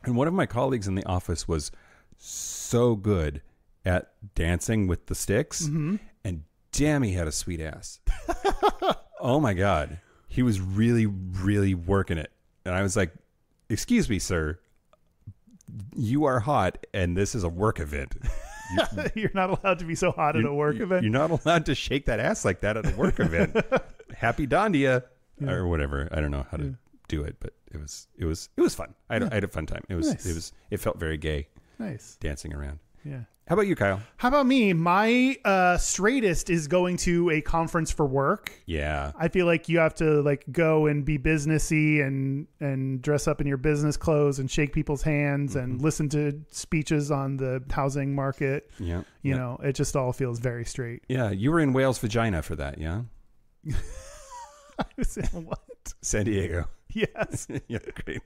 [SPEAKER 1] And one of my colleagues in the office was so good at dancing with the sticks, and damn, he had a sweet ass. Oh my God. He was really, really working it. And I was like, excuse me, sir, you are hot and this is a work event.
[SPEAKER 2] You're not allowed to be so hot at a work event.
[SPEAKER 1] You're not allowed to shake that ass like that at a work event. Happy dandiya or whatever. I don't know how to do it, but it was fun. I had a fun time. It felt very gay.
[SPEAKER 2] Nice.
[SPEAKER 1] Dancing around.
[SPEAKER 2] Yeah.
[SPEAKER 1] How about you, Kyle?
[SPEAKER 2] How about me? My straightest is going to a conference for work.
[SPEAKER 1] Yeah.
[SPEAKER 2] I feel like you have to like go and be businessy and dress up in your business clothes and shake people's hands and listen to speeches on the housing market.
[SPEAKER 1] Yeah.
[SPEAKER 2] You know, it just all feels very straight.
[SPEAKER 1] Yeah. You were in Whale's Vagina for that, yeah?
[SPEAKER 2] I was in what?
[SPEAKER 1] San Diego.
[SPEAKER 2] Yes.
[SPEAKER 1] Yeah, great.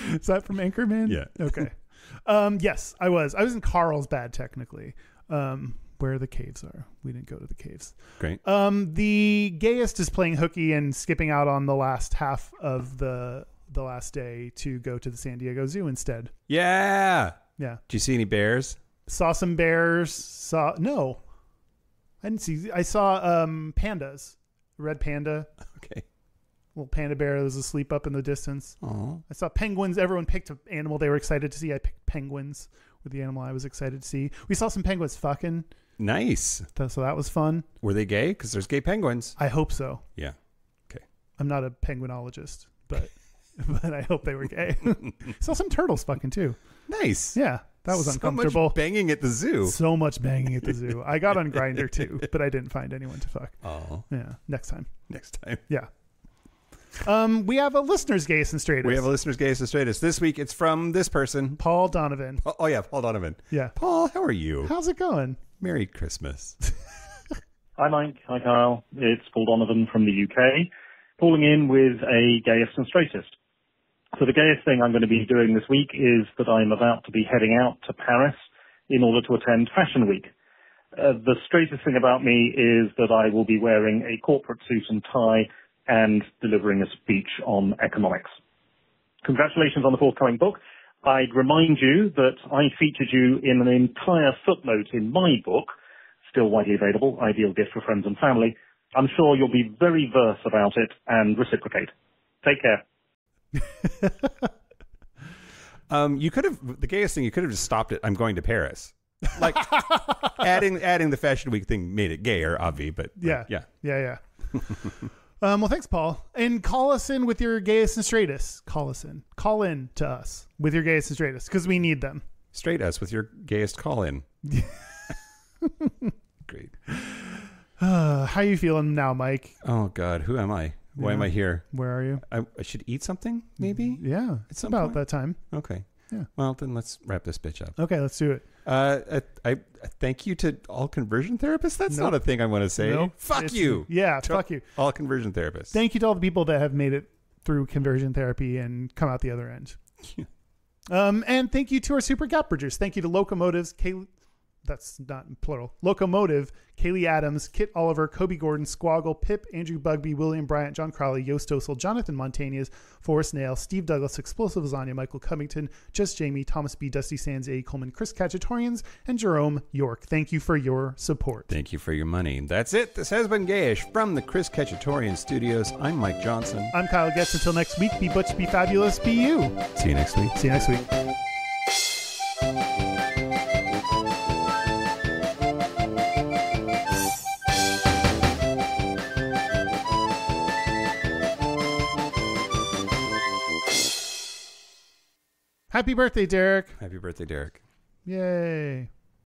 [SPEAKER 2] Is that from Anchorman?
[SPEAKER 1] Yeah.
[SPEAKER 2] Okay. Yes, I was in Carlsbad, technically, where the caves are. We didn't go to the caves.
[SPEAKER 1] Great.
[SPEAKER 2] The Gayest is playing hooky and skipping out on the last half of the last day to go to the San Diego Zoo instead.
[SPEAKER 1] Yeah.
[SPEAKER 2] Yeah.
[SPEAKER 1] Did you see any bears?
[SPEAKER 2] Saw some bears. No. I didn't see. I saw pandas. Red panda.
[SPEAKER 1] Okay.
[SPEAKER 2] Little panda bear was asleep up in the distance.
[SPEAKER 1] Oh.
[SPEAKER 2] I saw penguins. Everyone picked an animal they were excited to see. I picked penguins with the animal I was excited to see. We saw some penguins fucking.
[SPEAKER 1] Nice.
[SPEAKER 2] So that was fun.
[SPEAKER 1] Were they gay? Because there's gay penguins.
[SPEAKER 2] I hope so.
[SPEAKER 1] Yeah. Okay.
[SPEAKER 2] I'm not a penguinologist, but I hope they were gay. Saw some turtles fucking too.
[SPEAKER 1] Nice.
[SPEAKER 2] Yeah. That was uncomfortable.
[SPEAKER 1] Much banging at the zoo.
[SPEAKER 2] So much banging at the zoo. I got on Grindr too, but I didn't find anyone to fuck.
[SPEAKER 1] Oh.
[SPEAKER 2] Yeah. Next time.
[SPEAKER 1] Yeah.
[SPEAKER 2] We have a listener's Gayest and Straightest.
[SPEAKER 1] We have a listener's Gayest and Straightest. This week it's from this person.
[SPEAKER 2] Paul Donovan.
[SPEAKER 1] Oh yeah, Paul Donovan.
[SPEAKER 2] Yeah.
[SPEAKER 1] Paul, how are you?
[SPEAKER 2] How's it going?
[SPEAKER 1] Merry Christmas.
[SPEAKER 3] Hi Mike, hi Kyle. It's Paul Donovan from the UK, calling in with a Gayest and Straightest. So the gayest thing I'm going to be doing this week is that I'm about to be heading out to Paris in order to attend Fashion Week. The straightest thing about me is that I will be wearing a corporate suit and tie and delivering a speech on economics. Congratulations on the forthcoming book. I'd remind you that I featured you in an entire footnote in my book, still widely available, Ideal Gift for Friends and Family. I'm sure you'll be very verse about it and reciprocate. Take care.
[SPEAKER 1] You could have, the gayest thing, you could have just stopped it. I'm going to Paris. Like adding the Fashion Week thing made it gayer, obvi, but
[SPEAKER 2] Yeah.
[SPEAKER 1] yeah.
[SPEAKER 2] Well, thanks, Paul. And call us in with your Gayest and Straightest. Call in to us with your Gayest and Straightest because we need them.
[SPEAKER 1] Straight us with your gayest call in. Great.
[SPEAKER 2] How you feeling now, Mike?
[SPEAKER 1] Oh God, who am I? Why am I here?
[SPEAKER 2] Where are you?
[SPEAKER 1] I should eat something, maybe?
[SPEAKER 2] Yeah, it's about that time.
[SPEAKER 1] Okay.
[SPEAKER 2] Yeah.
[SPEAKER 1] Well, then let's wrap this bitch up.
[SPEAKER 2] Okay, let's do it.
[SPEAKER 1] I thank you to all conversion therapists. That's not a thing I want to say.
[SPEAKER 2] Nope.
[SPEAKER 1] Fuck you.
[SPEAKER 2] Yeah, fuck you.
[SPEAKER 1] All conversion therapists.
[SPEAKER 2] Thank you to all the people that have made it through conversion therapy and come out the other end. And thank you to our super gap bridgers. Thank you to Locomotives, that's not plural. Locomotive, Kaylee Adams, Kit Oliver, Kobe Gordon, Squoggle, Pip, Andrew Bugby, William Bryant, John Crowley, Yost Osel, Jonathan Montañez, Forrest Nail, Steve Douglas, Explosive Lasagna, Michael Covington, Just Jamie, Thomas B, Dusty Sands, A. Coleman, Chris Cacciatorians, and Jerome York. Thank you for your support.
[SPEAKER 1] Thank you for your money. That's it. This has been Gayish from the Chris Cacciatorian Studios. I'm Mike Johnson.
[SPEAKER 2] I'm Kyle Getz. Until next week, be butch, be fabulous, be you.
[SPEAKER 1] See you next week.
[SPEAKER 2] See you next week. Happy birthday, Derek.
[SPEAKER 1] Happy birthday, Derek.
[SPEAKER 2] Yay.